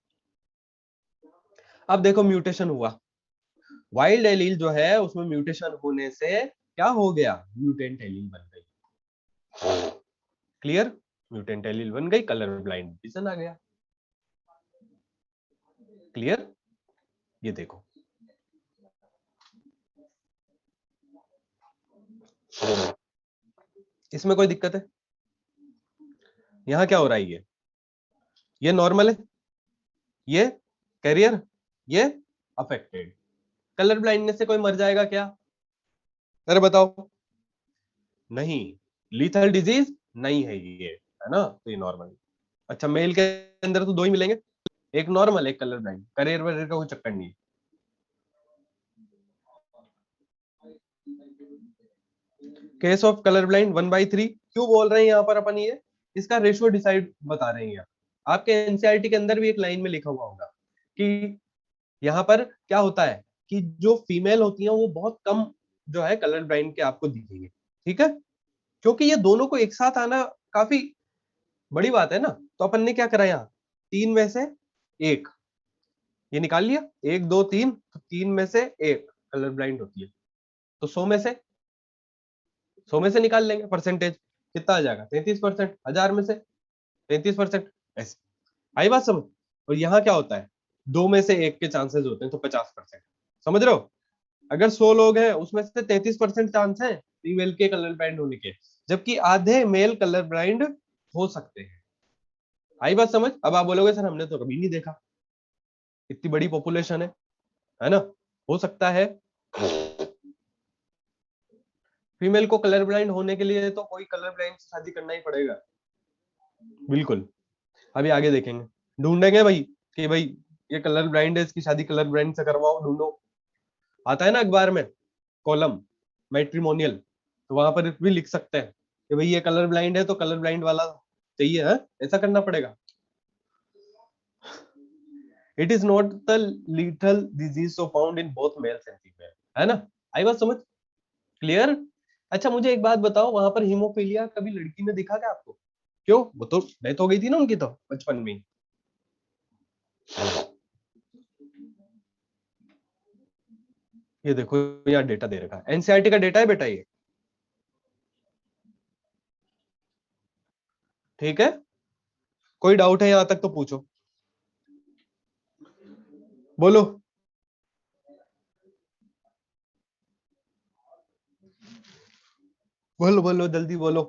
अब देखो म्यूटेशन हुआ, वाइल्ड एलील जो है उसमें म्यूटेशन होने से क्या हो गया, म्यूटेंट एलील बन गई। क्लियर? म्यूटेंट एलील बन गई, कलर ब्लाइंड विजन आ गया। क्लियर? ये देखो, इसमें कोई दिक्कत है? यहां क्या हो रहा है, ये नॉर्मल है, ये कैरियर, ये अफेक्टेड। कलर ब्लाइंडनेस से कोई मर जाएगा क्या? अरे बताओ। नहीं, लीथल डिजीज नहीं है ये, है ना, तो ये नॉर्मल। अच्छा, मेल के अंदर तो दो ही मिलेंगे, एक नॉर्मल एक कलर ब्लाइंड, करियर वरियर का कोई चक्कर नहीं है। केस ऑफ कलर ब्लाइंड 1/3 क्यों बोल रहे हैं यहाँ पर अपन ये, इसका रेशियो डिसाइड बता रहे हैं यहाँ। आपके एनसीईआरटी के अंदर भी एक लाइन में लिखा हुआ होगा कि यहाँ पर क्या होता है कि जो फीमेल होती है वो बहुत कम जो है कलर ब्लाइंड के आपको दिखेंगे। ठीक है, क्योंकि ये दोनों को एक साथ आना काफी बड़ी बात है ना, तो अपन ने क्या करा यहाँ, तीन में से एक ये निकाल लिया, एक दो तीन, तो तीन में से एक कलर ब्लाइंड होती है, तो 100 में से 100 में से निकाल लेंगे परसेंटेज, कितना आ जाएगा 33%, 1000 में से 33%, ऐसे। आई बात समझ? और यहाँ क्या होता है, 2 में से 1 के चांसेस होते हैं, तो 50%। समझ रहे हो? अगर 100 लोग हैं उसमें से 33% चांस है फीमेल के कलर ब्लाइंड होने के, जबकि आधे मेल कलर ब्लाइंड हो सकते हैं। आई बात समझ? अब आप बोलोगे सर हमने तो कभी नहीं देखा, इतनी बड़ी पॉपुलेशन है ना, हो सकता है। फीमेल को कलर ब्लाइंड होने के लिए तो कोई कलर ब्लाइंड से शादी करना ही पड़ेगा, बिल्कुल। अभी आगे देखेंगे, ढूंढेंगे भाई कि भाई ये कलर ब्लाइंड है, इसकी शादी कलर ब्लाइंड से करवाओ, ढूंढो। आता है ना अखबार में कॉलम मैट्रिमोनियल, तो वहां पर भी लिख सकते हैं कि भाई ये कलर ब्लाइंड है तो कलर ब्लाइंड वाला चाहिए है, ऐसा करना पड़ेगा। It is not the lethal disease so found in both mails and female, है ना? आई बात समझ? क्लियर? अच्छा मुझे एक बात बताओ, वहां पर हीमोफीलिया कभी लड़की में दिखा क्या आपको? क्यों, वो तो डेथ हो गई थी ना उनकी तो बचपन में ही। ये देखो यहाँ डेटा दे रखा है, एनसीईआरटी का डेटा है बेटा ये, ठीक है? कोई डाउट है यहां तक तो पूछो, बोलो। बोलो बोलो जल्दी बोलो।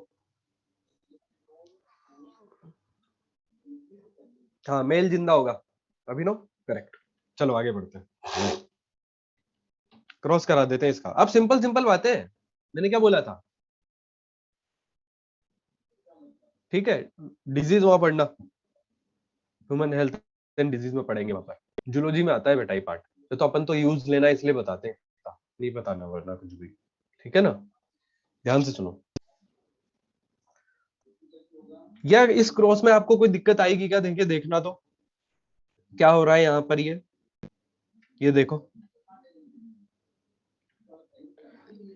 हाँ मेल जिंदा होगा, अभिनव करेक्ट। चलो आगे बढ़ते हैं, क्रॉस करा देते हैं इसका। अब सिंपल सिंपल बातें हैं, मैंने क्या बोला था, ठीक है? डिजीज वहां पढ़ना, ह्यूमन हेल्थ एंड डिजीज में पढ़ेंगे वहां पर, जूलॉजी में आता है बेटा ये पार्ट। तो अपन तो यूज लेना इसलिए बताते हैं, नहीं बताना वरना कुछ भी, ठीक है ना? ध्यान से सुनो। यार इस क्रॉस में आपको कोई दिक्कत आएगी क्या, देखिए देखना तो क्या हो रहा है यहाँ पर। ये देखो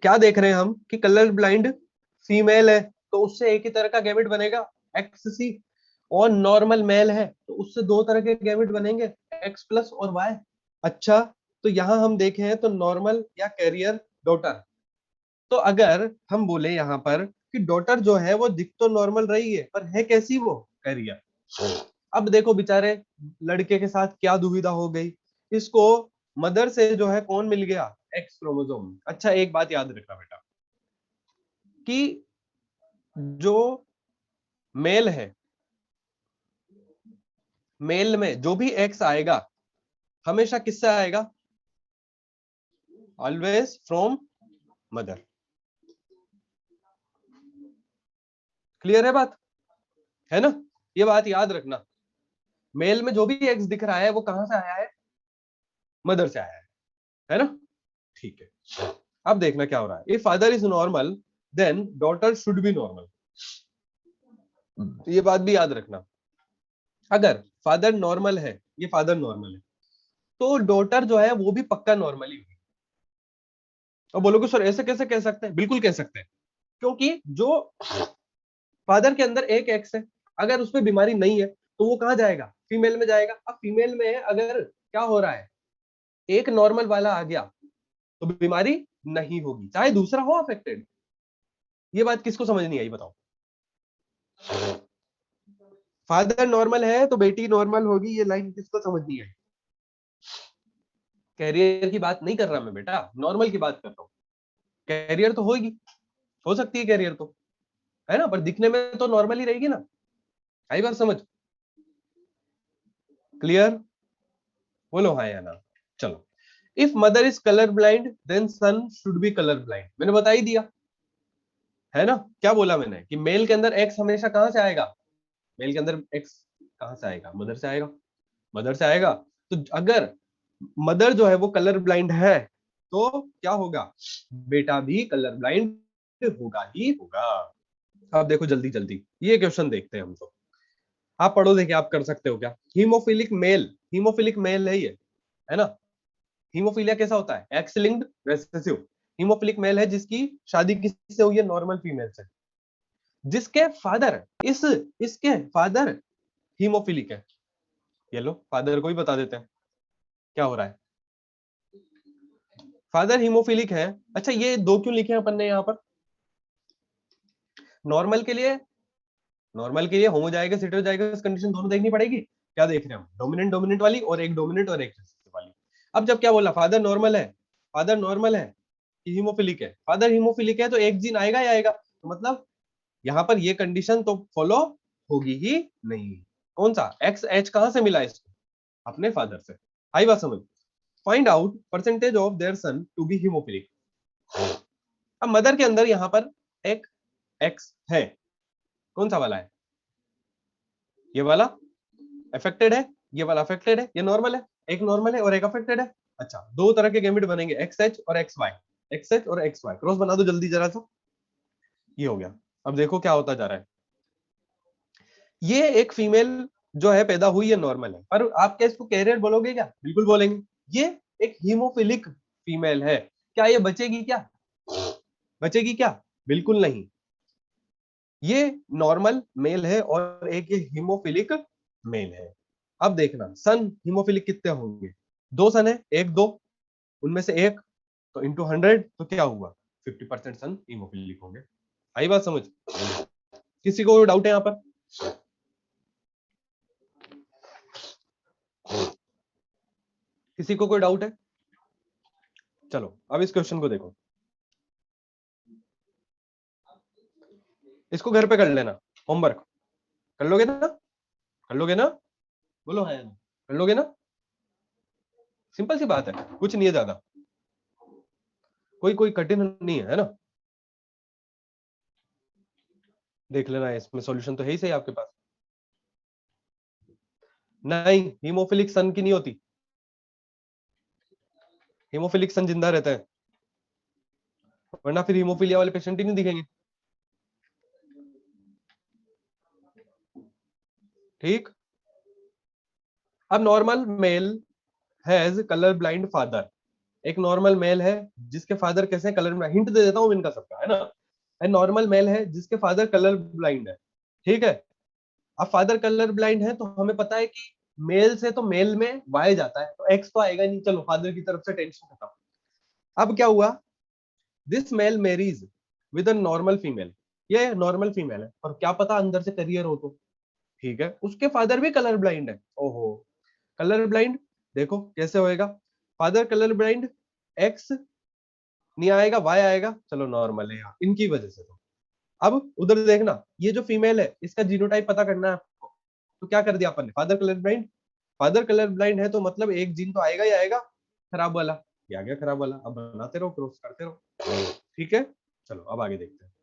क्या देख रहे हैं हम कि कलर ब्लाइंड फीमेल है तो उससे एक ही तरह का गैमेट बनेगा, एक्स सी। और नॉर्मल मेल है तो उससे दो तरह के गैमेट बनेंगे, एक्स प्लस और वाई। अच्छा, तो यहां हम देखें तो नॉर्मल या कैरियर डॉटर, तो अगर हम बोले यहाँ पर कि डॉटर जो है वो दिख तो नॉर्मल रही है पर है कैसी, वो कैरियर। अब देखो बेचारे लड़के के साथ क्या दुविधा हो गई, इसको मदर से जो है कौन मिल गया, एक्स क्रोमोसोम। अच्छा एक बात याद रखना बेटा कि जो मेल है, मेल में जो भी एक्स आएगा हमेशा किससे आएगा, ऑलवेज फ्रॉम मदर। क्लियर है बात, है ना? ये बात याद रखना, मेल में जो भी एक्स दिख रहा है वो कहां से आया है, मदर से आया है ना? ठीक है। अब देखना क्या हो रहा है, if father is normal then daughter should be normal. ये बात भी याद रखना, अगर फादर नॉर्मल है, ये फादर नॉर्मल है, तो डॉटर जो है वो भी पक्का नॉर्मल ही होगी। और बोलोगे सर ऐसे कैसे कह सकते हैं, बिल्कुल कह सकते हैं, क्योंकि जो फादर के अंदर एक एक्स है, अगर उसमें बीमारी नहीं है तो वो कहां जाएगा, फीमेल में जाएगा। अब फीमेल में अगर क्या हो रहा है, एक नॉर्मल वाला आ गया तो बीमारी नहीं होगी, चाहे दूसरा हो अफेक्टेड। ये बात किसको समझ नहीं आई बताओ? फादर नॉर्मल है तो बेटी नॉर्मल होगी, ये लाइन किसको समझ नहीं आई? कैरियर की बात नहीं कर रहा मैं बेटा, नॉर्मल की बात कर रहा हूँ। कैरियर तो होगी, हो सकती है कैरियर तो, है ना, पर दिखने में तो नॉर्मल ही रहेगी ना। आई बार समझ? क्लियर? बोलो हाँ या ना। चलो, if mother is colour blind then son should be colour blind, मैंने बता ही दिया, है ना? क्या बोला मैंने कि मेल के अंदर एक्स हमेशा कहां से आएगा, मेल के अंदर एक्स कहां से आएगा, मदर से आएगा, मदर से आएगा। तो अगर मदर जो है वो कलर ब्लाइंड है तो क्या होगा, बेटा भी कलर ब्लाइंड होगा ही होगा। अब देखो जल्दी जल्दी ये क्वेश्चन देखते हैं हम तो, आप पढ़ो, देखिए आप कर सकते हो क्या। हीमोफिलिक मेल, हीमोफिलिक मेल है ये, है ना? हीमोफीलिया कैसा होता है, X linked recessive. Haemophilic male है जिसकी शादी किससे हुई है, नॉर्मल फीमेल से, जिसके फादर इसके फादर हीमोफिलिक है। ये लो फादर को ही बता देते हैं क्या हो रहा है, फादर हीमोफिलिक है। अच्छा ये दो क्यों लिखे हैं अपन ने यहाँ पर, नॉर्मल के लिए होमोजाइगस हेटेरोजाइगस कंडीशन दोनों देखनी पड़ेगी। क्या देख रहे हैं हम, डोमिनेंट डोमिनेंट वाली और एक डोमिनेंट और एक रिसेसिव वाली। अब जब क्या बोला, फादर नॉर्मल है कि हीमोफिलिक है, फादर हीमोफिलिक है तो एक जीन आएगा ही आएगा, तो मतलब यहां पर ये कंडीशन तो फॉलो होगी ही नहीं। कौन सा एक्स एच कहां से मिला इसको, अपने फादर से। आई बात समझ। Find out percentage of their son to be haemophilic. अब मदर के अंदर यहां पर एक एक्स है, कौन सा वाला है, ये वाला अफेक्टेड है, ये वाला अफेक्टेड है, ये नॉर्मल है, एक नॉर्मल है और एक अफेक्टेड है। अच्छा, दो तरह के गैमेट बनेंगे, एक्स एच और एक्स वाई, एक्स एच और एक्स वाई, क्रॉस बना दो जल्दी जरा सा। ये हो गया। अब देखो क्या होता जा रहा है, ये एक फीमेल जो है पैदा हुई है नॉर्मल है, पर आप क्या इसको कैरियर बोलोगे क्या, बिल्कुल बोलेंगे। ये एक हीमोफिलिक फीमेल है, क्या ये बचेगी क्या, बचेगी क्या, बिल्कुल नहीं। ये नॉर्मल मेल है और एक ये हीमोफिलिक मेल है। अब देखना सन हीमोफिलिक कितने होंगे, दो सन है, एक दो, उनमें से एक तो इंटू 100 तो क्या हुआ, 50% सन हीमोफिलिक होंगे। आई बात समझ, किसी को डाउट है यहां पर, किसी को कोई डाउट है। चलो अब इस क्वेश्चन को देखो, इसको घर पे कर लेना, होमवर्क कर लोगे ना, कर लोगे ना, बोलो है, कर लोगे ना, सिंपल सी बात है, कुछ नहीं है ज्यादा, कोई कोई कठिन नहीं है ना। देख लेना, इसमें सॉल्यूशन तो है ही सही आपके पास। नहीं, हीमोफिलिक सन की नहीं होती, हीमोफिलिक सन जिंदा रहता है, वरना फिर हीमोफिलिया वाले पेशेंट ही नहीं दिखेंगे। ठीक, अब normal male has colour blind father, एक नॉर्मल मेल है जिसके फादर कैसे कलर ब्लाइंड, हिंट दे देता हूं इनका सबका, है ना। नॉर्मल मेल है जिसके फादर कलर ब्लाइंड है, ठीक है। अब फादर कलर ब्लाइंड है तो हमें पता है कि मेल से तो मेल में वाई जाता है, तो एक्स तो आएगा नहीं, चलो फादर की तरफ से टेंशन खत्म। अब क्या हुआ, this male marries with a normal female, ये नॉर्मल फीमेल है और क्या पता अंदर से करियर हो तो, ठीक है, उसके फादर भी कलर ब्लाइंड है। ओहो, कलर ब्लाइंड, देखो कैसे होएगा, फादर कलर ब्लाइंड, एक्स नहीं आएगा, वाई आएगा, चलो नॉर्मल है यहाँ इनकी वजह से। तो अब उधर देखना, ये जो फीमेल है इसका जीनोटाइप पता करना है आपको, तो क्या कर दिया अपन ने, father colour blind, father colour blind है तो मतलब एक जीन तो आएगा ही आएगा खराब वाला, ये आ गया खराब वाला, अब बनाते रहो, क्रॉस करते रहो, ठीक है। चलो अब आगे देखते हैं,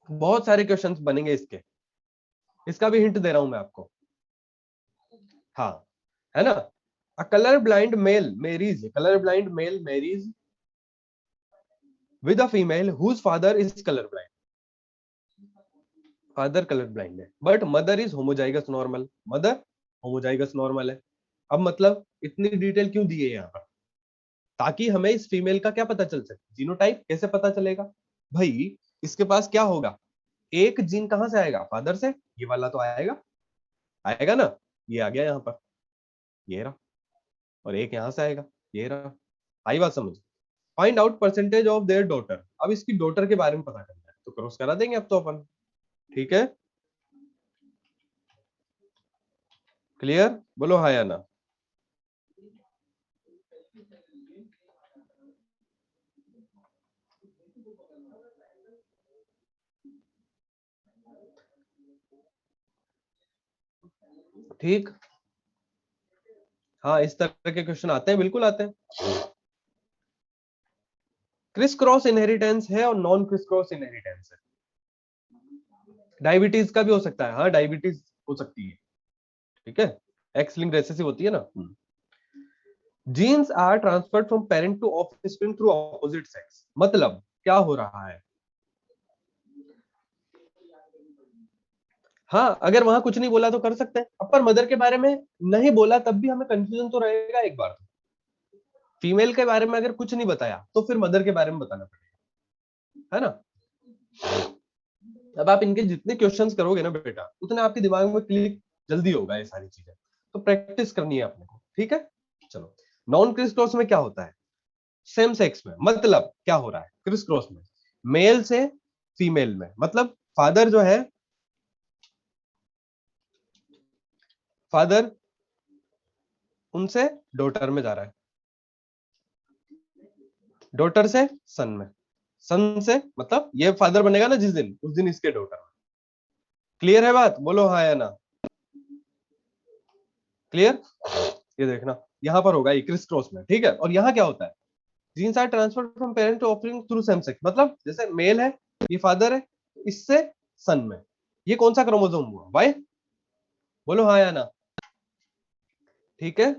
बहुत सारे क्वेश्चंस बनेंगे इसके, इसका भी हिंट दे रहा हूं मैं आपको। हाँ, है ना, a colour blind male marries, colour blind male marries with a female whose father is colour blind, father colour blind है but mother is homozygous normal, mother homozygous normal है। अब मतलब इतनी डिटेल क्यों दी है यहाँ पर, ताकि हमें इस फीमेल का क्या पता चल सके, जीनोटाइप कैसे पता चलेगा भाई, इसके पास क्या होगा, एक जीन कहां से आएगा, फादर से, ये वाला तो आएगा, आएगा ना, ये आ गया यहाँ पर, ये रहा, और एक यहां से आएगा, ये रहा। आई बात समझ। Find out percentage of there daughter, अब इसकी डॉटर के बारे में पता करना है, तो क्रॉस करा देंगे अब तो अपन, ठीक है, क्लियर, बोलो हाँ या ना। ठीक, हाँ इस तरह के क्वेश्चन आते हैं, बिल्कुल आते हैं। क्रिस क्रॉस इनहेरिटेंस है और नॉन क्रिस क्रॉस इनहेरिटेंस है, डायबिटीज का भी हो सकता है, हाँ डायबिटीज हो सकती है, ठीक है, एक्स लिंक्ड रेसेसिव होती है ना। Genes are transferred from parent to offspring through opposite sex, मतलब क्या हो रहा है, हाँ अगर वहां कुछ नहीं बोला तो कर सकते हैं, अब पर मदर के बारे में नहीं बोला तब भी हमें कंफ्यूजन तो रहेगा एक बार, फीमेल के बारे में अगर कुछ नहीं बताया तो फिर मदर के बारे में बताना पड़ेगा, है ना। अब आप इनके जितने क्वेश्चंस करोगे ना बेटा, उतने आपके दिमाग में क्लिक जल्दी होगा ये सारी चीजें, तो प्रैक्टिस करनी है अपने को, ठीक है। चलो, नॉन क्रिस क्रॉस में क्या होता है, सेम सेक्स में, मतलब क्या हो रहा है क्रिस क्रॉस में, मेल से फीमेल में, मतलब फादर जो है, फादर उनसे डॉटर में जा रहा है, डॉटर से सन में, सन से मतलब ये फादर बनेगा ना जिस दिन, उस दिन इसके डॉटर में। क्लियर है बात? बोलो हाँ या ना। क्लियर? ये देखना यहां पर होगा क्रिस क्रॉस में, ठीक है। और यहां क्या होता है, genes are transferred from parent to offspring through same sex, मतलब जैसे मेल है, ये फादर है, इससे सन में, ये कौन सा क्रोमोसोम हुआ? वाई। बोलो हाँ या ना। ठीक है,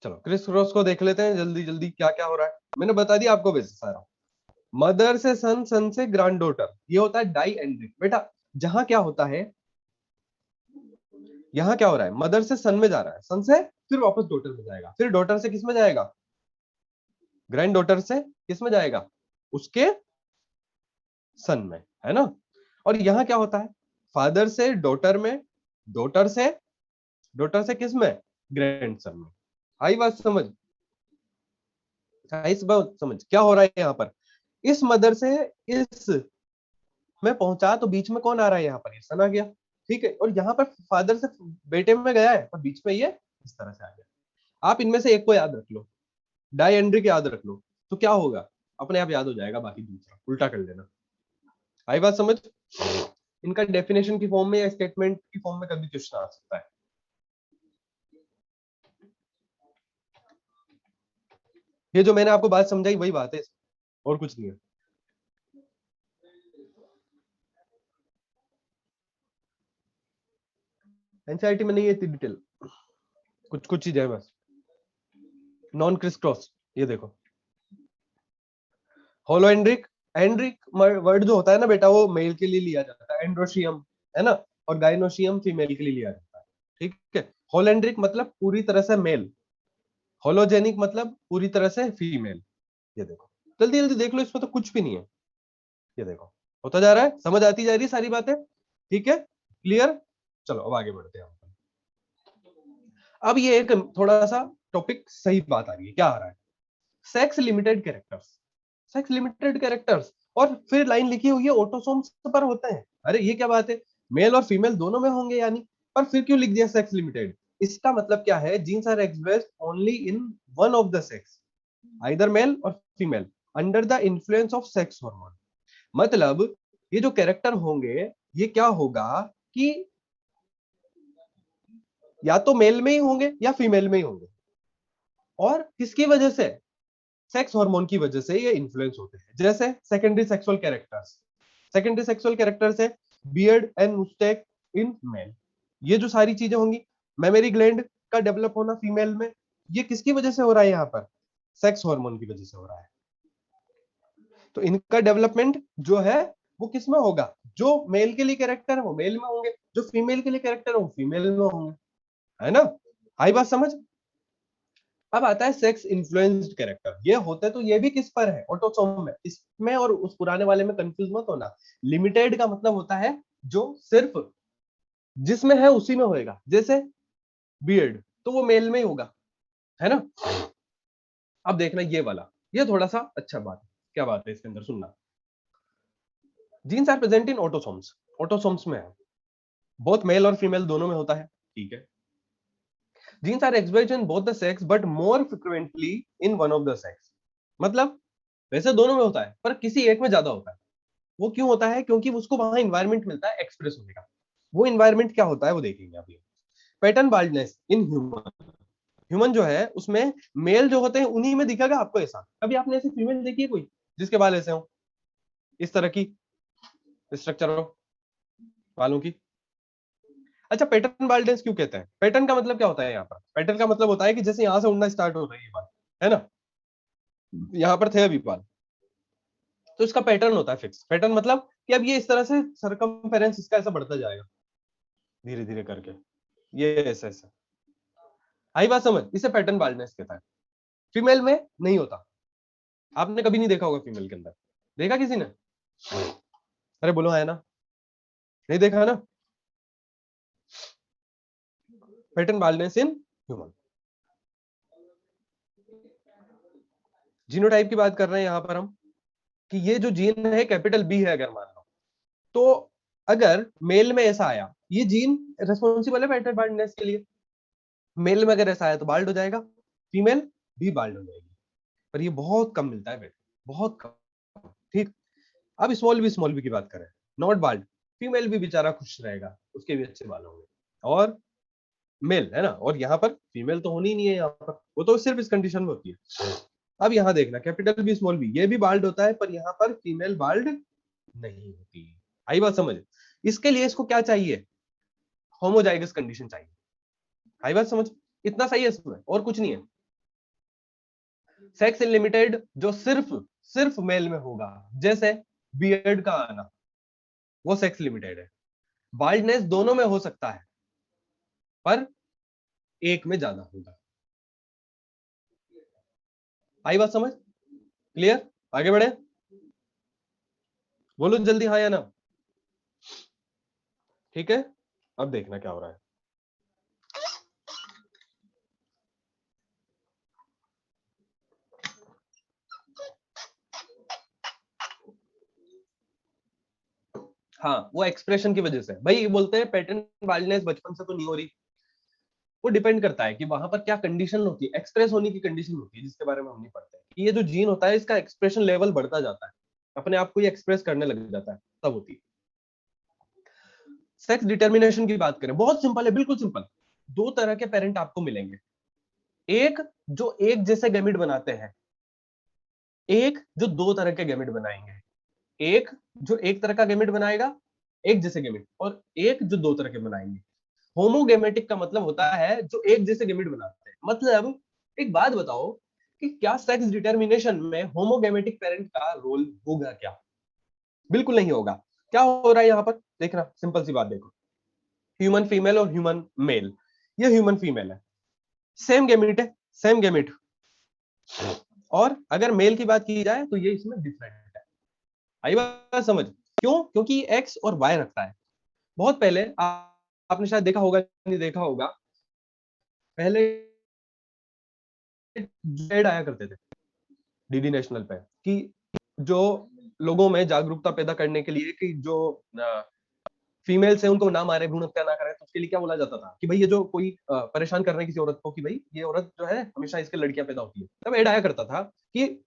चलो क्रिस क्रॉस को देख लेते हैं जल्दी जल्दी क्या क्या हो रहा है। मैंने बता दिया आपको वैसे सारा। मदर से सन, सन से ग्रैंड डॉटर, ये होता है डाई एंड्रिक। बेटा जहां क्या होता है, यहां क्या हो रहा है, मदर से सन में जा रहा है, सन से फिर वापस डॉटर में जाएगा, फिर डॉटर से किस में जाएगा, ग्रैंड डॉटर से किस में जाएगा, उसके सन में, है ना। और यहां क्या होता है, फादर से डॉटर में, डॉटर से, डॉटर से किस में, ग्रैंड सन में। आई बात समझ? इस बात समझ क्या हो रहा है यहाँ पर, इस मदर से इस में पहुंचा तो बीच में कौन आ रहा है, यहाँ पर ये सन आ गया, ठीक है। और यहाँ पर फादर से बेटे में गया है, और बीच में ये इस तरह से आ गया। आप इनमें से एक को याद रख लो, डाई एंड्रिक याद रख लो, तो क्या होगा, अपने आप याद हो जाएगा, बाकी दूसरा उल्टा कर लेना। आई बात समझ? इनका डेफिनेशन की फॉर्म में या स्टेटमेंट की फॉर्म में कभी क्वेश्चन आ सकता है। ये जो मैंने आपको बात समझाई वही बात है, और कुछ नहीं है। एनसीईआरटी में नहीं है इतनी डिटेल, कुछ कुछ चीजें है बस। नॉन क्रिस क्रॉस, ये देखो होलो एंड्रिक, एंड्रिक वर्ड जो होता है ना बेटा, वो मेल के लिए लिया जाता है, एंड्रोशियम, है ना, और गाइनोशियम फीमेल के लिए लिया जाता है, ठीक है। होलेंड्रिक मतलब पूरी तरह से मेल, होलोजेनिक मतलब पूरी तरह से फीमेल। ये देखो जल्दी जल्दी देख लो, इसमें तो कुछ भी नहीं है। ये देखो होता जा रहा है, समझ आती जा रही है सारी बातें, ठीक है, क्लियर। चलो अब आगे बढ़ते हैं। अब ये एक थोड़ा सा टॉपिक सही बात आ रही है, क्या आ रहा है, sex limited characters, sex limited characters, और फिर लाइन लिखी हुई है ऑटोसोम्स पर होते हैं। अरे ये क्या बात है, मेल और फीमेल दोनों में होंगे यानी, पर फिर क्यों लिख दिया सेक्स लिमिटेड? इसका मतलब क्या है, genes are expressed only in one of the sex, either male और female, under the influence of sex hormone. मतलब ये जो कैरेक्टर होंगे, ये क्या होगा कि या तो मेल में ही होंगे या फीमेल में ही होंगे, और किसकी वजह से, सेक्स हार्मोन की वजह से ये इन्फ्लुएंस होते हैं। जैसे secondary sexual characters, secondary sexual characters है beard and moustache in male, ये जो सारी चीजें होंगी, मेमोरी ग्लैंड का डेवलप होना फीमेल में, ये किसकी वजह से हो रहा है, यहाँ पर सेक्स हार्मोन की वजह से हो रहा है। तो इनका डेवलपमेंट जो है वो किस में होगा, जो मेल के लिए कैरेक्टर है वो मेल में होंगे, जो फीमेल के लिए कैरेक्टर है वो फीमेल में होंगे, है ना। आई बात समझ? अब आता है सेक्स इन्फ्लुएंस्ड कैरेक्टर, ये होते तो ये भी किस पर है, ऑटोसोम में। इसमें और उस पुराने वाले में कंफ्यूज मत होना, लिमिटेड का मतलब होता है जो सिर्फ जिसमें है उसी में होएगा, जैसे बियर्ड तो वो मेल में ही होगा, है ना। अब देखना ये वाला, ये थोड़ा सा अच्छा बात है, क्या बात है इसके अंदर सुनना, genes are present in autosomes, autosomes में है, बोथ मेल और फीमेल दोनों में होता है, ठीक है। Genes are expressed in both the sex but more frequently in one of the sex, मतलब वैसे दोनों में होता है पर किसी एक में ज्यादा होता है। वो क्यों होता है, क्योंकि उसको वहां इन्वायरमेंट मिलता है एक्सप्रेस होने का। वो इन्वायरमेंट क्या होता है वो देखेंगे अभी। Pattern baldness in human, human जो है उसमें मेल जो होते हैं उन्हीं में दिखेगा आपको ऐसा। कभी आपने ऐसी फीमेल देखी है कोई जिसके बाल ऐसे हो, इस तरह की स्ट्रक्चर हो बालों की? अच्छा पैटर्न बाल्डनेस क्यों कहते हैं, पैटर्न का मतलब क्या होता है यहाँ पर, पैटर्न का मतलब होता है कि जैसे यहां से उड़ना स्टार्ट हो रही है बाल, है ना, यहाँ पर थे अभी बाल, तो इसका पैटर्न होता है फिक्स। पैटर्न मतलब कि अब ये इस तरह से सरकमफेरेंस इसका ऐसा बढ़ता जाएगा धीरे धीरे करके, ये ऐसा ऐसा। आई बात समझ? इसे पैटर्न बाल्डनेस कहता है। फीमेल में नहीं होता, आपने कभी नहीं देखा होगा फीमेल के अंदर, देखा किसी ने? अरे बोलो है ना, नहीं देखा ना। Pattern baldness in human, genotype की बात कर रहे हैं यहां पर हम, कि ये जो जीन है कैपिटल बी है अगर मान लो, तो अगर मेल में ऐसा आया, ये जीन रेस्पॉन्सिबल है पेटेंट बाल्डनेस के लिए, मेल में अगर ऐसा आया तो बाल्ड हो जाएगा, फीमेल भी बाल्ड हो जाएगी, पर ये बहुत कम मिलता है बेटा, बहुत कम। ठीक, अब स्मॉल बी की बात करें, नॉट बाल्ड, फीमेल भी बेचारा खुश रहेगा, उसके भी अच्छे बाल होंगे, और मेल है ना, और यहाँ पर फीमेल तो होनी ही नहीं है, यहाँ पर वो तो सिर्फ इस कंडीशन में होती है। अब यहाँ देखना, कैपिटल बी स्मॉल बी, ये भी बाल्ड होता है, पर यहाँ पर फीमेल बाल्ड नहीं होती। आई बात समझ? इसके लिए इसको क्या चाहिए, होमोजाइगस कंडीशन चाहिए। आई बात समझ? इतना सही है इसमें, और कुछ नहीं है। सेक्स लिमिटेड जो सिर्फ सिर्फ मेल में होगा, जैसे बियर्ड का आना, वो सेक्स लिमिटेड है। बाल्डनेस दोनों में हो सकता है, पर एक में ज्यादा होगा। आई बात समझ? क्लियर? आगे बढ़े, बोलो जल्दी हाँ या ना। ठीक है, अब देखना क्या हो रहा है। हाँ, वो एक्सप्रेशन की वजह से भाई, ये बोलते हैं पैटर्न बाल्डनेस बचपन से तो नहीं हो रही, वो डिपेंड करता है कि वहां पर क्या कंडीशन होती है, एक्सप्रेस होने की कंडीशन होती है, जिसके बारे में हम नहीं पढ़ते हैं कि ये जो जीन होता है इसका एक्सप्रेशन लेवल बढ़ता जाता है, अपने आप को ये एक्सप्रेस करने लग जाता है, तब होती है। सेक्स डिटर्मिनेशन की बात करें, बहुत सिंपल है, बिल्कुल सिंपल। दो तरह के पेरेंट आपको मिलेंगे, एक जो एक जैसे गैमिट बनाते हैं, एक जो दो तरह के गैमिट बनाएंगे। एक जो एक तरह का गैमिट बनाएगा, एक जैसे गैमिट, और एक जो दो तरह के बनाएंगे। होमोगेमेटिक का मतलब होता है जो एक जैसे गैमिट बनाते हैं। मतलब एक बात बताओ कि क्या सेक्स डिटर्मिनेशन में होमोगेमेटिक पेरेंट का रोल होगा क्या? बिल्कुल नहीं होगा। क्या हो रहा है यहाँ पर, देखना सिंपल सी बात देखो, ह्यूमन फीमेल और ह्यूमन मेल, ये ह्यूमन फीमेल है, सेम गैमिट है, सेम गैमिट, और अगर मेल की बात की जाए तो ये इसमें डिफरेंट है। आई बात समझ? क्यों? क्योंकि एक्स और वाई रखता है। बहुत पहले आपने शायद देखा होगा, नहीं देखा होगा, पहले एड आया करते थे डीडी नेशनल पे, कि जो लोगों में जागरूकता पैदा करने के लिए कि जो फीमेल्स है उनको ना मारे, भ्रूण हत्या ना करें, तो उसके लिए क्या बोला जाता था कि भाई ये जो कोई परेशान कर रहे हैं किसी औरत को, कि भाई ये औरत जो है हमेशा इसके लड़कियां पैदा होती है, तब एड आया करता था कि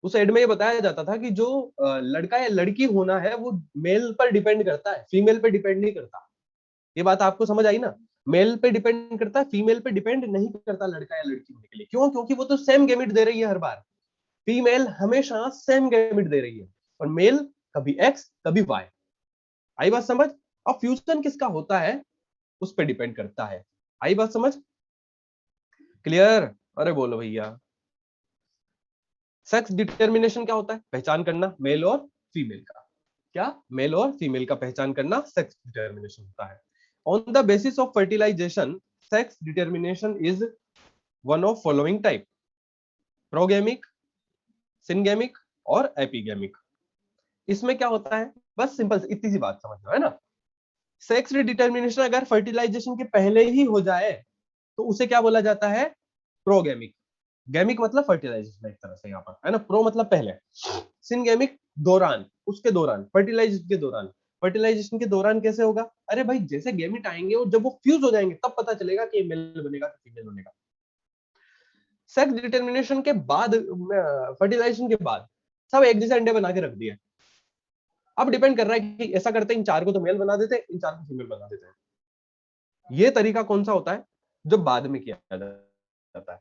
उस एड में ये बताया जाता था कि जो लड़का या लड़की होना है वो मेल पर डिपेंड करता है, फीमेल पर डिपेंड नहीं करता। ये बात आपको समझ आई ना? मेल पे डिपेंड करता है, फीमेल पे डिपेंड नहीं करता लड़का या लड़की होने के लिए। क्यों? क्योंकि वो तो सेम गेमिट दे रही है हर बार, फीमेल हमेशा सेम गेमिट दे रही है, और मेल कभी एक्स कभी वाई। आई बात समझ? अब फ्यूजन किसका होता है उस पर डिपेंड करता है। आई बात समझ? क्लियर? अरे बोलो भैया। सेक्स डिटर्मिनेशन क्या होता है? पहचान करना मेल और फीमेल का। क्या? मेल और फीमेल का पहचान करना सेक्स डिटर्मिनेशन होता है। On the basis of fertilisation, sex determination is one of following type: progamic, syngamic और एपीगेमिक। इसमें क्या होता है, बस सिंपल इतनी सी बात समझ लो, है ना? सेक्स डिटर्मिनेशन अगर फर्टिलाइजेशन के पहले ही हो जाए तो उसे क्या बोला जाता है? प्रोगेमिक। गैमिक मतलब फर्टिलाइजेशन एक तरह से यहाँ पर, है ना? प्रो मतलब पहले, सिनगेमिक दौरान, उसके दौरान, फर्टिलाइजेशन के दौरान। फर्टिलाइजेशन के दौरान कैसे होगा? अरे भाई जैसे गैमिट आएंगे और जब वो फ्यूज हो जाएंगे तब पता चलेगा कि मेल बनेगा कि फीमेल बनेगा। सेक्स डिटर्मिनेशन के बाद, फर्टिलाइजेशन के बाद सब एक जैसे अंडे बना के रख दिए। अब डिपेंड कर रहा है कि ऐसा करते हैं इन चार को तो मेल बना देते हैं, इन चार को फीमेल बना देते हैं। ये तरीका कौन सा होता है? जो बाद में किया जाता है।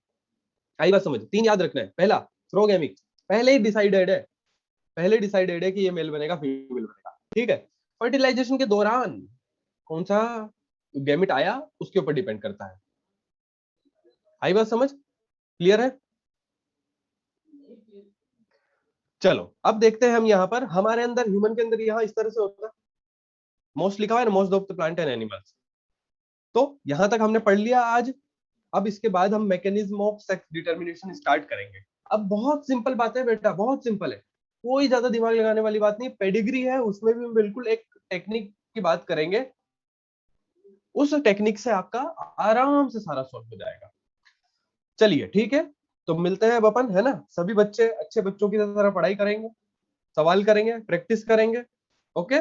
आई बात समझ? तीन याद रखना है। पहला, प्रोगेमिक, पहले ही डिसाइडेड है, पहले डिसाइडेड है कि ये मेल बनेगा फीमेल बनेगा, ठीक है। फर्टिलाइजेशन के दौरान कौन सा गैमिट आया उसके ऊपर डिपेंड करता है। आई बात समझ? क्लियर है? चलो अब देखते हैं हम यहाँ पर, हमारे अंदर ह्यूमन के अंदर यहाँ इस तरह से होता है, मोस्ट लिखा हुआ है, most of the plant and animals. तो यहां तक हमने पढ़ लिया आज। अब इसके बाद हम mechanism of sex determination start करेंगे। अब बहुत सिंपल बात है बेटा, बहुत सिंपल है, कोई ज्यादा दिमाग लगाने वाली बात नहीं। पेडिग्री है, उसमें भी हम बिल्कुल एक टेक्निक की बात करेंगे, उस टेक्निक से आपका आराम से सारा सॉल्व हो जाएगा। चलिए ठीक है, तो मिलते हैं अब अपन, है ना? सभी बच्चे अच्छे बच्चों की तरह पढ़ाई करेंगे, सवाल करेंगे, प्रैक्टिस करेंगे। ओके।